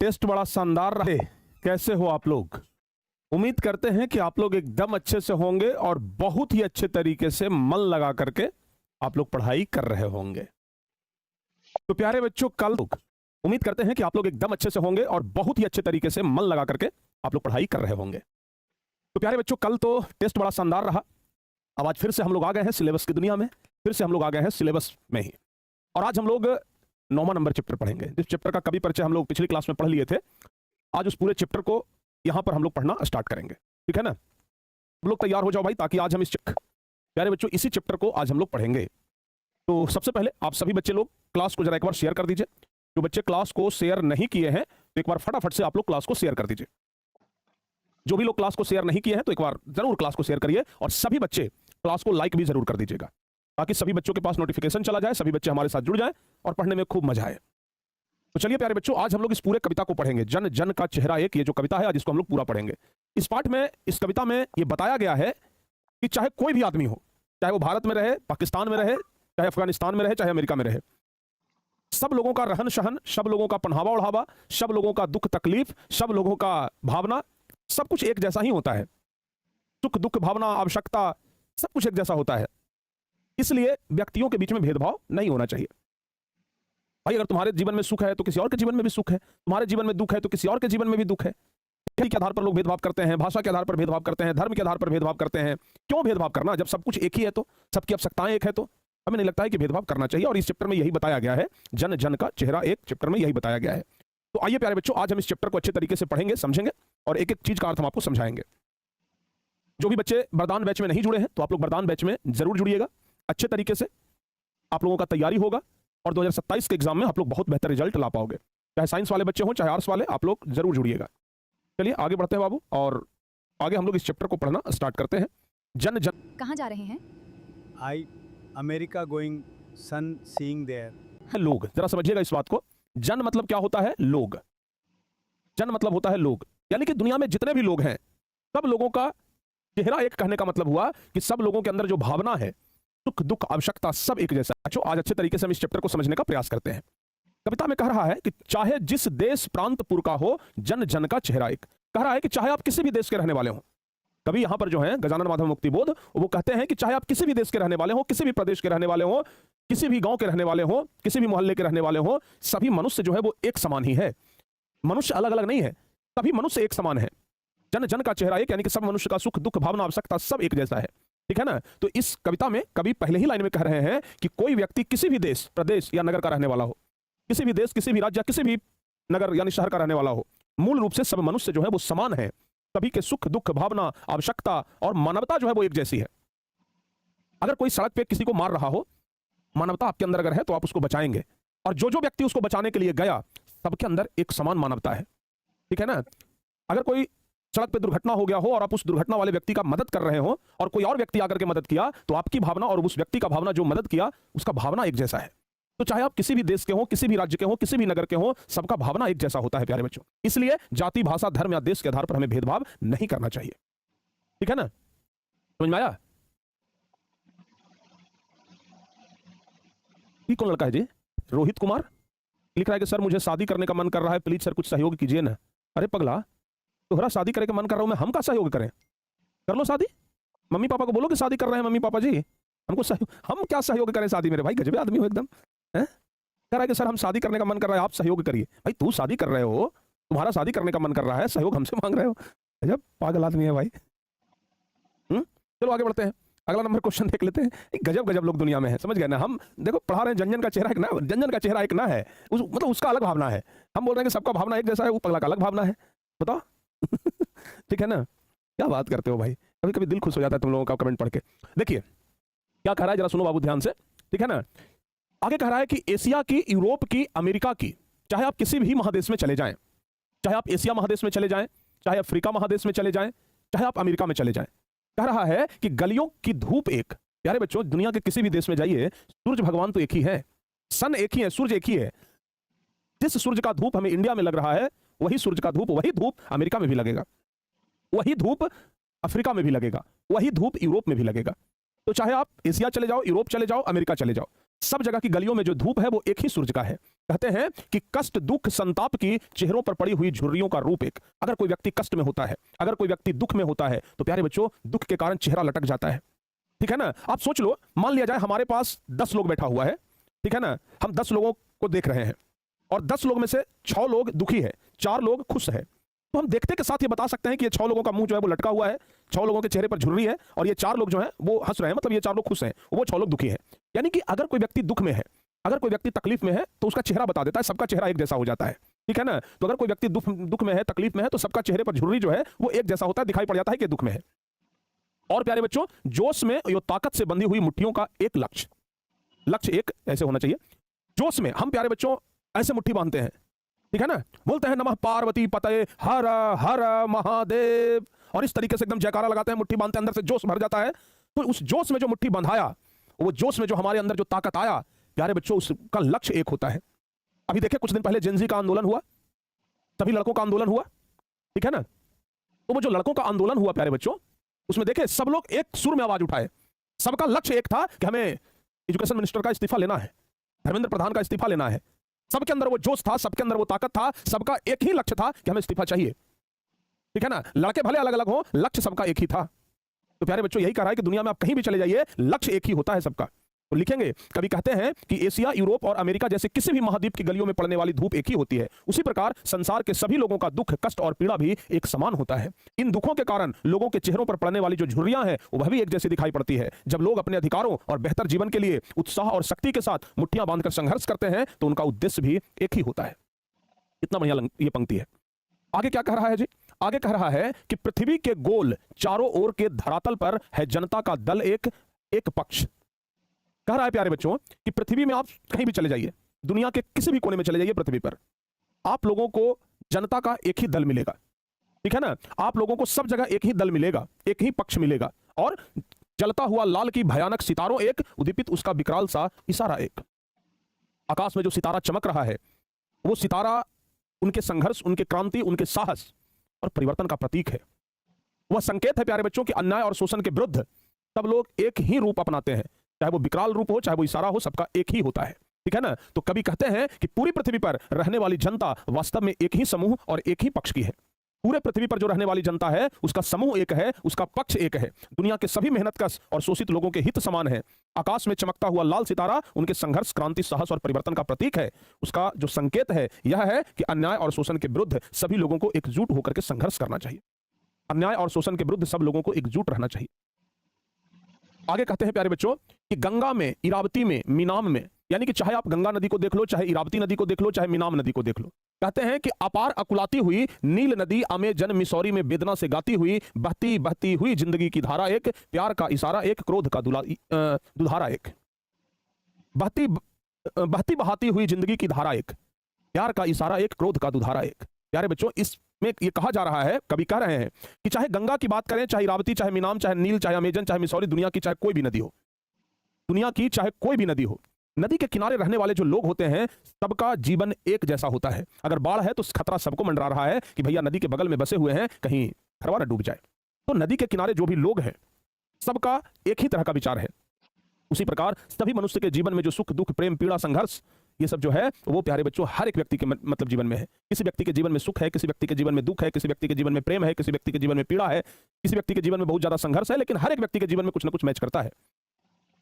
Test बड़ा शानदार रहे। कैसे हो आप लोग? उम्मीद करते हैं कि आप लोग एकदम अच्छे से होंगे और बहुत ही अच्छे तरीके से मन लगा करके आप लोग पढ़ाई कर रहे होंगे। तो प्यारे बच्चों, कल उम्मीद करते हैं कि आप लोग एकदम अच्छे से होंगे और बहुत ही अच्छे तरीके से मन लगा करके आप लोग पढ़ाई कर रहे होंगे। तो प्यारे बच्चों, कल तो टेस्ट बड़ा शानदार रहा। अब आज फिर से हम लोग आ गए हैं सिलेबस की दुनिया में, फिर से हम लोग आ गए हैं सिलेबस में ही। और आज हम लोग 9वां नंबर चैप्टर पढ़ेंगे। जिस चैप्टर का कभी परिचय हम लोग पिछली क्लास में पढ़ लिए थे, आज उस पूरे चैप्टर को यहां पर हम लोग पढ़ना स्टार्ट करेंगे। ठीक है ना? हम लोग तैयार हो जाओ भाई, ताकि आज हम इस प्यारे बच्चों इसी चैप्टर को आज हम लोग पढ़ेंगे। तो सबसे पहले आप सभी बच्चे लोग क्लास को जरा एक बार शेयर कर दीजिए। जो बच्चे क्लास को शेयर नहीं किए हैं तो एक बार फटाफट से आप लोग क्लास को शेयर कर दीजिए। जो भी लोग क्लास को शेयर नहीं किए हैं तो एक बार जरूर क्लास को शेयर करिए, और सभी बच्चे क्लास को लाइक भी जरूर कर दीजिएगा, ताकि सभी बच्चों के पास नोटिफिकेशन चला जाए, सभी बच्चे हमारे साथ जुड़ जाएं और पढ़ने में खूब मजा आए। तो चलिए प्यारे बच्चों, आज हम लोग इस पूरे कविता को पढ़ेंगे। जन जन का चेहरा एक, ये जो कविता है आज इसको हम लोग पूरा पढ़ेंगे। इस पाठ में, इस कविता में ये बताया गया है कि चाहे कोई भी आदमी हो, चाहे वो भारत में रहे, पाकिस्तान में रहे, चाहे अफगानिस्तान में रहे, चाहे अमेरिका में रहे, सब लोगों का रहन सहन, सब लोगों का पहनावा ओढ़ावा, सब लोगों का दुख तकलीफ, सब लोगों का भावना, सब कुछ एक जैसा ही होता है। सुख दुख भावना आवश्यकता सब कुछ एक जैसा होता है। इसलिए व्यक्तियों के बीच में भेदभाव नहीं होना चाहिए। भाई, अगर तुम्हारे जीवन में सुख है तो किसी और के जीवन में भी सुख है, तुम्हारे जीवन में दुख है तो किसी और के जीवन में भी दुख है। के आधार पर लोग भेदभाव करते हैं, भाषा के आधार पर भेदभाव करते हैं, धर्म के आधार पर भेदभाव करते हैं। क्यों भेदभाव करना, जब सब कुछ एक ही है, तो सबकी आवश्यकताएं एक है, तो हमें नहीं लगता है कि भेदभाव करना चाहिए। और इस चैप्टर में यही बताया गया है। जन जन का चेहरा एक चैप्टर में यही बताया गया है। तो आइए प्यारे बच्चों, आज हम इस चैप्टर को अच्छे तरीके से पढ़ेंगे, समझेंगे और एक एक चीज का अर्थ हम आपको समझाएंगे। जो भी बच्चे वरदान बैच में नहीं जुड़े हैं तो आप लोग वरदान बैच में जरूर जुड़िएगा। अच्छे तरीके से आप लोगों का तैयारी होगा और 2027 के एग्जाम में आप लोग बहुत बेहतर रिजल्ट ला पाओगे। चाहे साइंस वाले बच्चे हों, चाहे आर्ट्स वाले, आप लोग जरूर जुड़िएगा। चलिए आगे बढ़ते हैं बाबू, और आगे हम लोग इस चैप्टर को पढ़ना स्टार्ट करते हैं। जन जन कहाँ जा रहे हैं? I America going son seeing there. लोग, जरा समझिएगा इस बात को। जन मतलब क्या होता है? लोग। जन मतलब होता है लोग, यानी कि दुनिया में जितने भी लोग हैं सब लोगों का चेहरा एक। कहने का मतलब हुआ कि सब लोगों के अंदर जो भावना है, सुख दुख आवश्यकता, सब एक जैसा। अच्छा, आज अच्छे तरीके से हम इस चैप्टर को समझने का प्रयास करते हैं। कविता में कह रहा है कि चाहे जिस देश प्रांतपुर का हो, जन जन का चेहरा एक। कह रहा है कि चाहे आप किसी भी देश के रहने वाले हो। कभी यहां पर जो है गजानन माधव मुक्ति बोध, वो कहते हैं कि चाहे आप किसी भी देश के रहने वाले हो, किसी भी प्रदेश के रहने वाले हो, किसी भी गांव के रहने वाले हो, किसी भी मोहल्ले के रहने वाले हो, सभी मनुष्य जो है वो एक समान ही है। मनुष्य अलग अलग नहीं है, सभी मनुष्य एक समान है। जन जन का चेहरा एक, यानी कि सब मनुष्य का सुख दुख भावना आवश्यकता सब एक जैसा है। ठीक है ना? तो इस कविता में कवि पहले ही लाइन में कह रहे हैं कि कोई व्यक्ति किसी भी देश, प्रदेश या नगर का रहने वाला हो, किसी भी देश, किसी भी राज्य, किसी भी नगर यानी शहर का रहने वाला हो, मूल रूप से सब मनुष्य जो है वो समान है। सभी के सुख दुख भावना आवश्यकता और मानवता जो है वो एक जैसी है। अगर कोई सड़क पे किसी को मार रहा हो, मानवता आपके अंदर अगर है तो आप उसको बचाएंगे, और जो जो व्यक्ति उसको बचाने के लिए गया, सबके अंदर एक समान मानवता है। ठीक है ना? अगर कोई सड़क पे दुर्घटना हो गया हो और आप उस दुर्घटना वाले व्यक्ति का मदद कर रहे हो, और कोई और व्यक्ति आकर के मदद किया, तो आपकी भावना और उस व्यक्ति का भावना जो मदद किया उसका भावना एक जैसा है। तो चाहे आप किसी भी देश के हो, किसी भी राज्य के हो, किसी भी नगर के हो, सबका भावना एक जैसा होता है प्यारे बच्चों। इसलिए जाति भाषा धर्म या देश के आधार पर हमें भेदभाव नहीं करना चाहिए। ठीक है ना? समझ में आया? ये कौन लड़का है जी? रोहित कुमार लिख रहा है कि सर मुझे शादी करने का मन कर रहा है, प्लीज सर कुछ सहयोग कीजिए ना। अरे पगला, तोहरा शादी करने का मन कर रहा हूं मैं, हम का सहयोग करें? कर लो शादी। मम्मी पापा को बोलो कि शादी कर रहे हैं मम्मी पापा जी, हमको सहयोग। हम क्या सहयोग करें शादी? मेरे भाई गजब आदमी हो एकदम। कह रहा है कि सर हम शादी करने का मन कर रहा है, आप सहयोग करिए। भाई तू शादी कर रहे हो, तुम्हारा शादी करने का मन कर रहा है, सहयोग हमसे मांग रहे हो? गजब पागल आदमी है भाई। चलो आगे बढ़ते हैं, अगला नंबर क्वेश्चन देख लेते हैं। गजब गजब लोग दुनिया में है, समझ गए ना? हम देखो पढ़ा रहे हैं जनजन का चेहरा एक ना, जनजन का चेहरा एक ना है, मतलब उसका अलग भावना है। हम बोल रहे हैं कि सबका भावना एक जैसा है, वो पगला का अलग भावना है। बताओ ठीक है ना? क्या बात करते हो भाई, कभी कभी दिल खुश हो जाता है तुम लोगों का कमेंट पढ़ के। देखिए क्या कह रहा है, जरा सुनो बाबू ध्यान से। ठीक है ना? आगे कह रहा है कि एशिया की, यूरोप की, अमेरिका की, चाहे आप किसी भी महादेश में चले जाएं, चाहे आप एशिया महादेश में चले जाएं, चाहे अफ्रीका महादेश में चले जाएं, चाहे आप अमेरिका में चले जाएं, कह रहा है कि गलियों की धूप एक। प्यारे बच्चों, दुनिया के किसी भी देश में जाइए, सूर्य भगवान तो एक ही है, सन एक ही है, सूर्य एक ही है। जिस सूर्य का धूप हमें इंडिया में लग रहा है, वही सूर्य का धूप, वही धूप अमेरिका में भी लगेगा, वही धूप अफ्रीका में भी लगेगा, वही धूप यूरोप में भी लगेगा। तो चाहे आप एशिया चले जाओ, यूरोप चले जाओ, अमेरिका चले जाओ, सब जगह की गलियों में जो धूप है वो एक ही सूरज का है। कहते हैं कि कष्ट, दुख, संताप की चेहरों पर पड़ी हुई झुर्रियों का रूप एक। अगर कोई व्यक्ति कष्ट में होता है, अगर कोई व्यक्ति दुख में होता है, तो प्यारे बच्चों दुख के कारण चेहरा लटक जाता है। ठीक है ना। आप सोच लो, मान लिया जाए हमारे पास 10 लोग बैठा हुआ है, ठीक है ना। हम 10 लोगों को देख रहे हैं और 10 लोग में से 6 लोग दुखी है, 4 लोग खुश है। तो हम देखते के साथ ये बता सकते हैं कि ये 6 लोगों का मुंह जो है वो लटका हुआ है, 6 लोगों के चेहरे पर झुर्री है, और ये 4 लोग जो हैं वो हंस रहे हैं, मतलब ये 4 लोग खुश हैं, वो 6 लोग दुखी हैं। यानी कि अगर कोई व्यक्ति दुख में है, अगर कोई व्यक्ति तकलीफ में है, तो उसका चेहरा बता देता है, सबका चेहरा एक जैसा हो जाता है। ठीक है ना। तो अगर कोई व्यक्ति दुख में है, तकलीफ में है, तो सबका चेहरे पर झुर्री जो है वो एक जैसा होता है, दिखाई पड़ जाता है कि दुख में है। और प्यारे बच्चों, जोश में यो ताकत से बंधी हुई मुट्ठियों का एक लक्ष्य एक ऐसे होना चाहिए। जोश में हम प्यारे बच्चों ऐसे मुट्ठी बांधते हैं, ठीक है ना, बोलते हैं नमः पार्वती पतये हर हर महादेव, और इस तरीके से एकदम जयकारा लगाते हैं, मुट्ठी बांधते हैं, अंदर से जोश भर जाता है। तो उस जोश में जो मुट्ठी बंधाया, वो जोश में जो हमारे अंदर जो ताकत आया, प्यारे बच्चों उसका लक्ष्य एक होता है। अभी देखिए कुछ दिन पहले जेनजी का आंदोलन हुआ, सभी लड़कों का आंदोलन हुआ, ठीक है ना। तो वो जो लड़कों का आंदोलन हुआ प्यारे बच्चों, उसमें देखे सब लोग एक सुर में आवाज उठाए, सबका लक्ष्य एक था कि हमें एजुकेशन मिनिस्टर का इस्तीफा लेना है, धर्मेंद्र प्रधान का इस्तीफा लेना है। सबके अंदर वो जोश था, सबके अंदर वो ताकत था, सबका एक ही लक्ष्य था कि हमें इस्तीफा चाहिए। ठीक है ना। लड़के भले अलग अलग हो, लक्ष्य सबका एक ही था। तो प्यारे बच्चों यही कह रहा है कि दुनिया में आप कहीं भी चले जाइए, लक्ष्य एक ही होता है सबका। तो लिखेंगे, कभी कहते हैं कि एशिया, यूरोप और अमेरिका जैसे किसी भी महाद्वीप की गलियों में पड़ने वाली धूप एक ही होती है, उसी प्रकार संसार के सभी लोगों का दुख, कष्ट और पीड़ा भी एक समान होता है। इन दुखों के कारण लोगों के चेहरों पर पड़ने वाली जो झुर्रियां हैं वह भी एक जैसी दिखाई पड़ती है। जब लोग अपने अधिकारों और बेहतर जीवन के लिए उत्साह और शक्ति के साथ मुट्ठियां बांधकर संघर्ष करते हैं, तो उनका उद्देश्य भी एक ही होता है। कितना बढ़िया ये पंक्ति है। आगे क्या कह रहा है जी? आगे कह रहा है कि पृथ्वी के गोल चारों ओर के धरातल पर है जनता का दल एक पक्ष। कह रहा है प्यारे बच्चों कि पृथ्वी में आप कहीं भी चले जाइए, दुनिया के किसी भी कोने में चले जाइए पृथ्वी पर, आप लोगों को जनता का एक ही दल मिलेगा। ठीक है ना। आप लोगों को सब जगह एक ही दल मिलेगा, एक ही पक्ष मिलेगा, और जलता हुआ लाल की भयानक सितारों एक, उद्दीपित उसका विकराल सा इशारा एक। आकाश में जो सितारा चमक रहा है, वो सितारा उनके संघर्ष, उनके क्रांति, उनके साहस और परिवर्तन का प्रतीक है। वह संकेत है प्यारे बच्चों कि अन्याय और शोषण के विरुद्ध सब लोग एक ही रूप अपनाते हैं, चाहे वो विकराल रूप हो, चाहे वो इशारा हो, सबका एक ही होता है। ठीक है ना। तो कभी कहते हैं कि पूरी पृथ्वी पर रहने वाली जनता वास्तव में एक ही समूह और एक ही पक्ष की है। पूरे पृथ्वी पर जो रहने वाली जनता है, उसका समूह एक है, उसका पक्ष एक है। दुनिया के सभी मेहनतकश और शोषित लोगों के हित समान है। आकाश में चमकता हुआ लाल सितारा उनके संघर्ष, क्रांति, साहस और परिवर्तन का प्रतीक है। उसका जो संकेत है यह है कि अन्याय और शोषण के विरुद्ध सभी लोगों को एकजुट होकर के संघर्ष करना चाहिए। अन्याय और शोषण के विरुद्ध सब लोगों को एकजुट रहना चाहिए। आगे कहते हैं प्यारे बच्चों कि गंगा में, इरावती में, मीनाम में, यानी कि चाहे आप गंगा नदी को देख लो, चाहे इरावती नदी को देख लो, चाहे मीनाम नदी को देख लो, कहते हैं कि अपार अकुलाती हुई नील नदी अमेजन मिसौरी में वेदना से गाती हुई, बहती बहती हुई जिंदगी की धारा एक, प्यार का इशारा एक, क्रोध का दुधारा एक। बहती बहाती हुई जिंदगी की धारा एक, प्यार का इशारा एक, क्रोध का दुधारा एक। प्यारे बच्चों इसमें ये कहा जा रहा है, कभी कह रहे हैं कि चाहे गंगा की बात करें, चाहे इरावती, चाहे मीनाम, चाहे नील, चाहे अमेजन, चाहे मिसौरी, दुनिया की चाहे कोई भी नदी हो, दुनिया की चाहे कोई भी नदी हो, नदी के किनारे रहने वाले जो लोग होते हैं, सबका जीवन एक जैसा होता है। अगर बाढ़ है तो खतरा सबको मंडरा रहा है कि भैया नदी के बगल में बसे हुए हैं, कहीं घरवा न डूब जाए। तो नदी के किनारे जो भी लोग हैं, सबका एक ही तरह का विचार है। उसी प्रकार सभी मनुष्य के जीवन में जो सुख, दुख, प्रेम, पीड़ा, संघर्ष, ये सब जो है वो प्यारे बच्चों हर एक व्यक्ति के मतलब जीवन में है। किसी व्यक्ति के जीवन में सुख है, किसी व्यक्ति के जीवन में दुख है, किसी व्यक्ति के जीवन में प्रेम है, किसी व्यक्ति के जीवन में पीड़ा है, किसी व्यक्ति के जीवन में बहुत ज्यादा संघर्ष है, लेकिन हर एक व्यक्ति के जीवन में कुछ ना कुछ मैच करता है।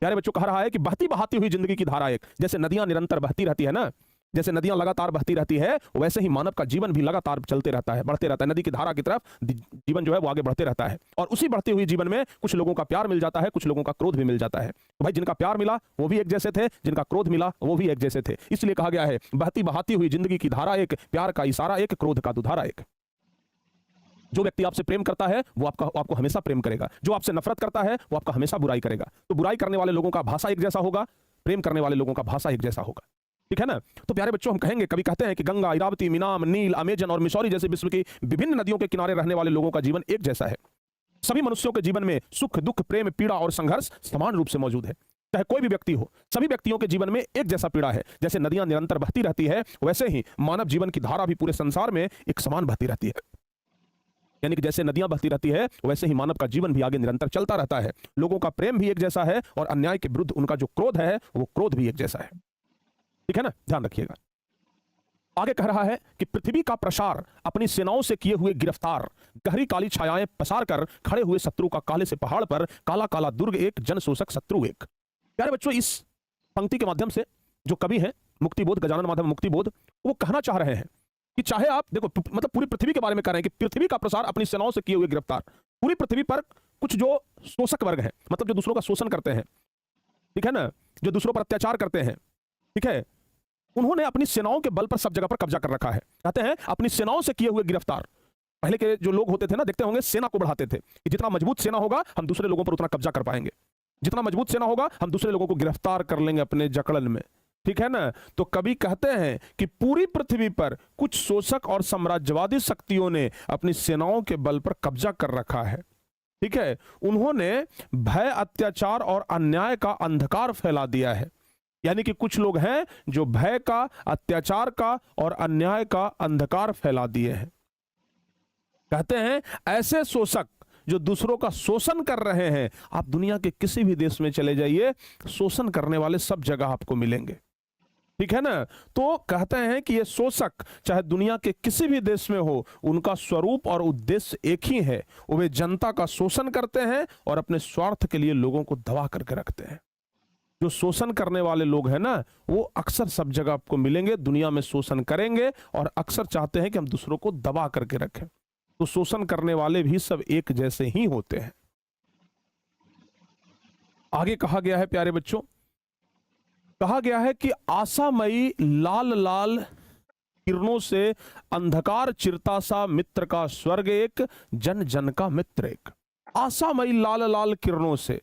प्यारे बच्चों कह रहा है कि बहती बहाती हुई जिंदगी की धारा एक, जैसे नदियां निरंतर बहती रहती है ना, जैसे नदियां लगातार बहती रहती है, वैसे ही मानव का जीवन भी लगातार चलते रहता है, बढ़ते रहता है। नदी की धारा की तरफ जीवन जो है वो आगे बढ़ते रहता है, और उसी बढ़ती हुई जीवन में कुछ लोगों का प्यार मिल जाता है, कुछ लोगों का क्रोध भी मिल जाता है। तो भाई जिनका प्यार मिला वो भी एक जैसे थे, जिनका क्रोध मिला वो भी एक जैसे थे। इसलिए कहा गया है बहती बहाती हुई जिंदगी की धारा एक, प्यार का इशारा एक, क्रोध का दुधारा एक। जो व्यक्ति आपसे प्रेम करता है वो आपको हमेशा प्रेम करेगा, जो आपसे नफरत करता है वो आपका हमेशा बुराई करेगा। तो बुराई करने वाले लोगों का भाषा एक जैसा होगा, प्रेम करने वाले लोगों का भाषा एक जैसा होगा। ठीक है ना। तो प्यारे बच्चों हम कहेंगे, कभी कहते हैं कि गंगा, इरावती, मीनाम, नील, अमेजन और मिसौरी जैसे विश्व की विभिन्न नदियों के किनारे रहने वाले लोगों का जीवन एक जैसा है। सभी मनुष्यों के जीवन में सुख, दुख, प्रेम, पीड़ा और संघर्ष समान रूप से मौजूद है। चाहे कोई भी व्यक्ति हो, सभी व्यक्तियों के जीवन में एक जैसा पीड़ा है। जैसे नदियां निरंतर बहती रहती है, वैसे ही मानव जीवन की धारा भी पूरे संसार में एक समान बहती रहती है। यानी कि जैसे नदियां बहती रहती है, वैसे ही मानव का जीवन भी आगे निरंतर चलता रहता है। लोगों का प्रेम भी एक जैसा है, और अन्याय के विरुद्ध उनका जो क्रोध है वो क्रोध भी एक जैसा है। ठीक है ना, ध्यान रखिएगा। आगे कह रहा है कि पृथ्वी का प्रसार अपनी सेनाओं से किए हुए गिरफ्तार, गहरी काली छायाएं पसार कर खड़े हुए शत्रु का काले से पहाड़ पर काला काला दुर्ग एक, जन शोषक शत्रु एक। प्यारे बच्चों, इस पंक्ति के माध्यम से जो कवि हैं मुक्तिबोध, गजानन माधव मुक्तिबोध, वो कहना चाह रहे हैं कि चाहे आप देखो, मतलब पूरी पृथ्वी के बारे में कह रहे हैं कि पृथ्वी का प्रसार अपनी सेनाओं से किए हुए गिरफ्तार। पूरी पृथ्वी पर कुछ जो शोषक वर्ग हैं, मतलब जो दूसरों का शोषण करते हैं, ठीक है ना, जो दूसरों पर अत्याचार करते हैं, ठीक है, उन्होंने अपनी सेनाओं के बल पर सब जगह पर कब्जा कर रखा है। कहते हैं अपनी सेनाओं से किए हुए गिरफ्तार। पहले के जो लोग होते थे ना, देखते होंगे, सेना को बढ़ाते थे कि जितना मजबूत सेना होगा हम दूसरे लोगों पर उतना कब्जा कर पाएंगे, जितना मजबूत सेना होगा हम दूसरे लोगों को गिरफ्तार कर लेंगे अपने जकड़न में, ठीक है ना। तो कवि कहते हैं कि पूरी पृथ्वी पर कुछ शोषक और साम्राज्यवादी शक्तियों ने अपनी सेनाओं के बल पर कब्जा कर रखा है, ठीक है। उन्होंने भय, अत्याचार और अन्याय का अंधकार फैला दिया है। यानी कि कुछ लोग हैं जो भय का, अत्याचार का और अन्याय का अंधकार फैला दिए हैं। कहते हैं ऐसे शोषक जो दूसरों का शोषण कर रहे हैं, आप दुनिया के किसी भी देश में चले जाइए, शोषण करने वाले सब जगह आपको मिलेंगे, ठीक है ना। तो कहते हैं कि ये शोषक चाहे दुनिया के किसी भी देश में हो, उनका स्वरूप और उद्देश्य एक ही है, वे जनता का शोषण करते हैं और अपने स्वार्थ के लिए लोगों को दबा करके रखते हैं। जो शोषण करने वाले लोग हैं ना, वो अक्सर सब जगह आपको मिलेंगे, दुनिया में शोषण करेंगे और अक्सर चाहते हैं कि हम दूसरों को दबा करके रखें। तो शोषण करने वाले भी सब एक जैसे ही होते हैं। आगे कहा गया है प्यारे बच्चों, कहा गया है कि आशामयी लाल लाल किरणों से अंधकार चिरता सा मित्र का स्वर्ग एक, जन जन का मित्र एक। आशामयी लाल लाल किरणों से,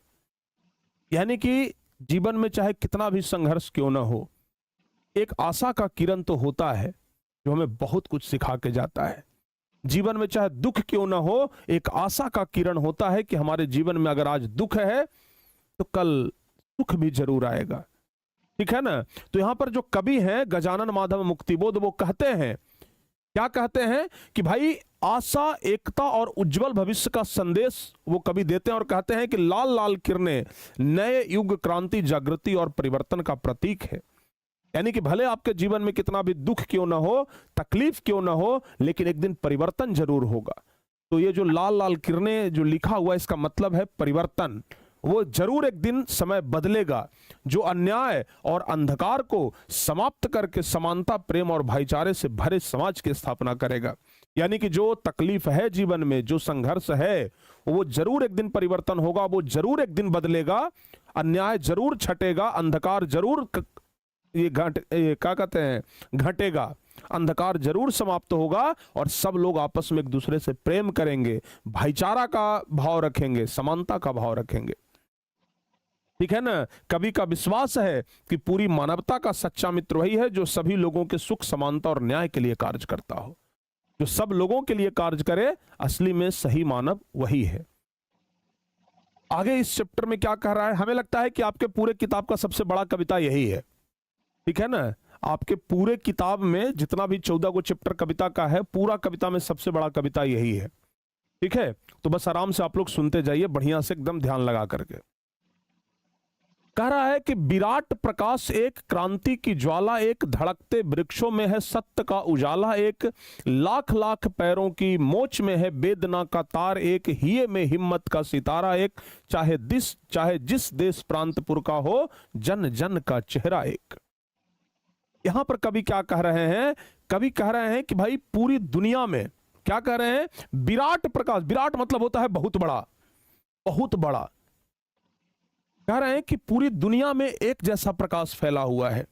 यानी कि जीवन में चाहे कितना भी संघर्ष क्यों ना हो, एक आशा का किरण तो होता है जो हमें बहुत कुछ सिखा के जाता है। जीवन में चाहे दुख क्यों ना हो, एक आशा का किरण होता है कि हमारे जीवन में अगर आज दुख है तो कल सुख भी जरूर आएगा, ठीक है ना। तो यहां पर जो कवि हैं गजानन माधव मुक्तिबोध, वो कहते हैं, क्या कहते हैं कि भाई आशा, एकता और उज्जवल भविष्य का संदेश वो कवि देते हैं और कहते हैं कि लाल लाल किरणें नए युग, क्रांति, जागृति और परिवर्तन का प्रतीक है। यानी कि भले आपके जीवन में कितना भी दुख क्यों ना हो, तकलीफ क्यों ना हो, लेकिन एक दिन परिवर्तन जरूर होगा। तो ये जो लाल लाल किरणें जो लिखा हुआ है, इसका मतलब है परिवर्तन। वो जरूर एक दिन समय बदलेगा, जो अन्याय और अंधकार को समाप्त करके समानता, प्रेम और भाईचारे से भरे समाज की स्थापना करेगा। यानी कि जो तकलीफ है जीवन में, जो संघर्ष है, वो जरूर एक दिन परिवर्तन होगा, वो जरूर एक दिन बदलेगा, अन्याय जरूर छटेगा, अंधकार जरूर क्या कहते हैं, घटेगा, अंधकार जरूर समाप्त होगा और सब लोग आपस में एक दूसरे से प्रेम करेंगे, भाईचारा का भाव रखेंगे, समानता का भाव रखेंगे, ठीक है ना। कवि का विश्वास है कि पूरी मानवता का सच्चा मित्र वही है जो सभी लोगों के सुख, समानता और न्याय के लिए कार्य करता हो। जो सब लोगों के लिए कार्य करे, असली में सही मानव वही है। आगे इस चैप्टर में क्या कह रहा है, हमें लगता है कि आपके पूरे किताब का सबसे बड़ा कविता यही है, ठीक है ना। आपके पूरे किताब में जितना भी 14 को चैप्टर कविता का है, पूरा कविता में सबसे बड़ा कविता यही है, ठीक है। तो बस आराम से आप लोग सुनते जाइए, बढ़िया से एकदम ध्यान लगा करके। कह रहा है कि विराट प्रकाश एक, क्रांति की ज्वाला एक, धड़कते वृक्षों में है सत्य का उजाला एक, लाख लाख पैरों की मोच में है वेदना का तार एक, हिये में हिम्मत का सितारा एक, चाहे जिस देश प्रांतपुर का हो, जन जन का चेहरा एक। यहां पर कवि क्या कह रहे हैं, कवि कह रहे हैं कि भाई पूरी दुनिया में, क्या कह रहे हैं, विराट प्रकाश, विराट मतलब होता है बहुत बड़ा, बहुत बड़ा। कह रहे हैं कि पूरी दुनिया में एक जैसा प्रकाश फैला हुआ है।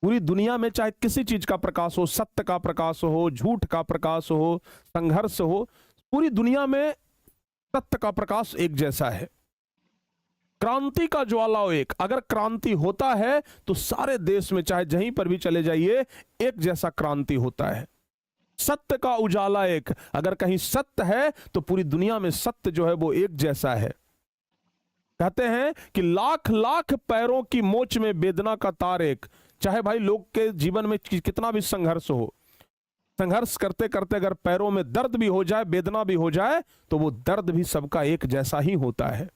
पूरी दुनिया में चाहे किसी चीज का प्रकाश हो, सत्य का प्रकाश हो, झूठ का प्रकाश हो, संघर्ष हो, पूरी दुनिया में सत्य का प्रकाश एक जैसा है। क्रांति का ज्वाला एक, अगर क्रांति होता है तो सारे देश में चाहे जहीं पर भी चले जाइए एक जैसा क्रांति होता है। सत्य का उजाला एक, अगर कहीं सत्य है तो पूरी दुनिया में सत्य जो है वो एक जैसा है। कहते हैं कि लाख लाख पैरों की मोच में वेदना का तार एक, चाहे भाई लोग के जीवन में कितना भी संघर्ष हो, संघर्ष करते करते अगर पैरों में दर्द भी हो जाए, वेदना भी हो जाए, तो वो दर्द भी सबका एक जैसा ही होता है।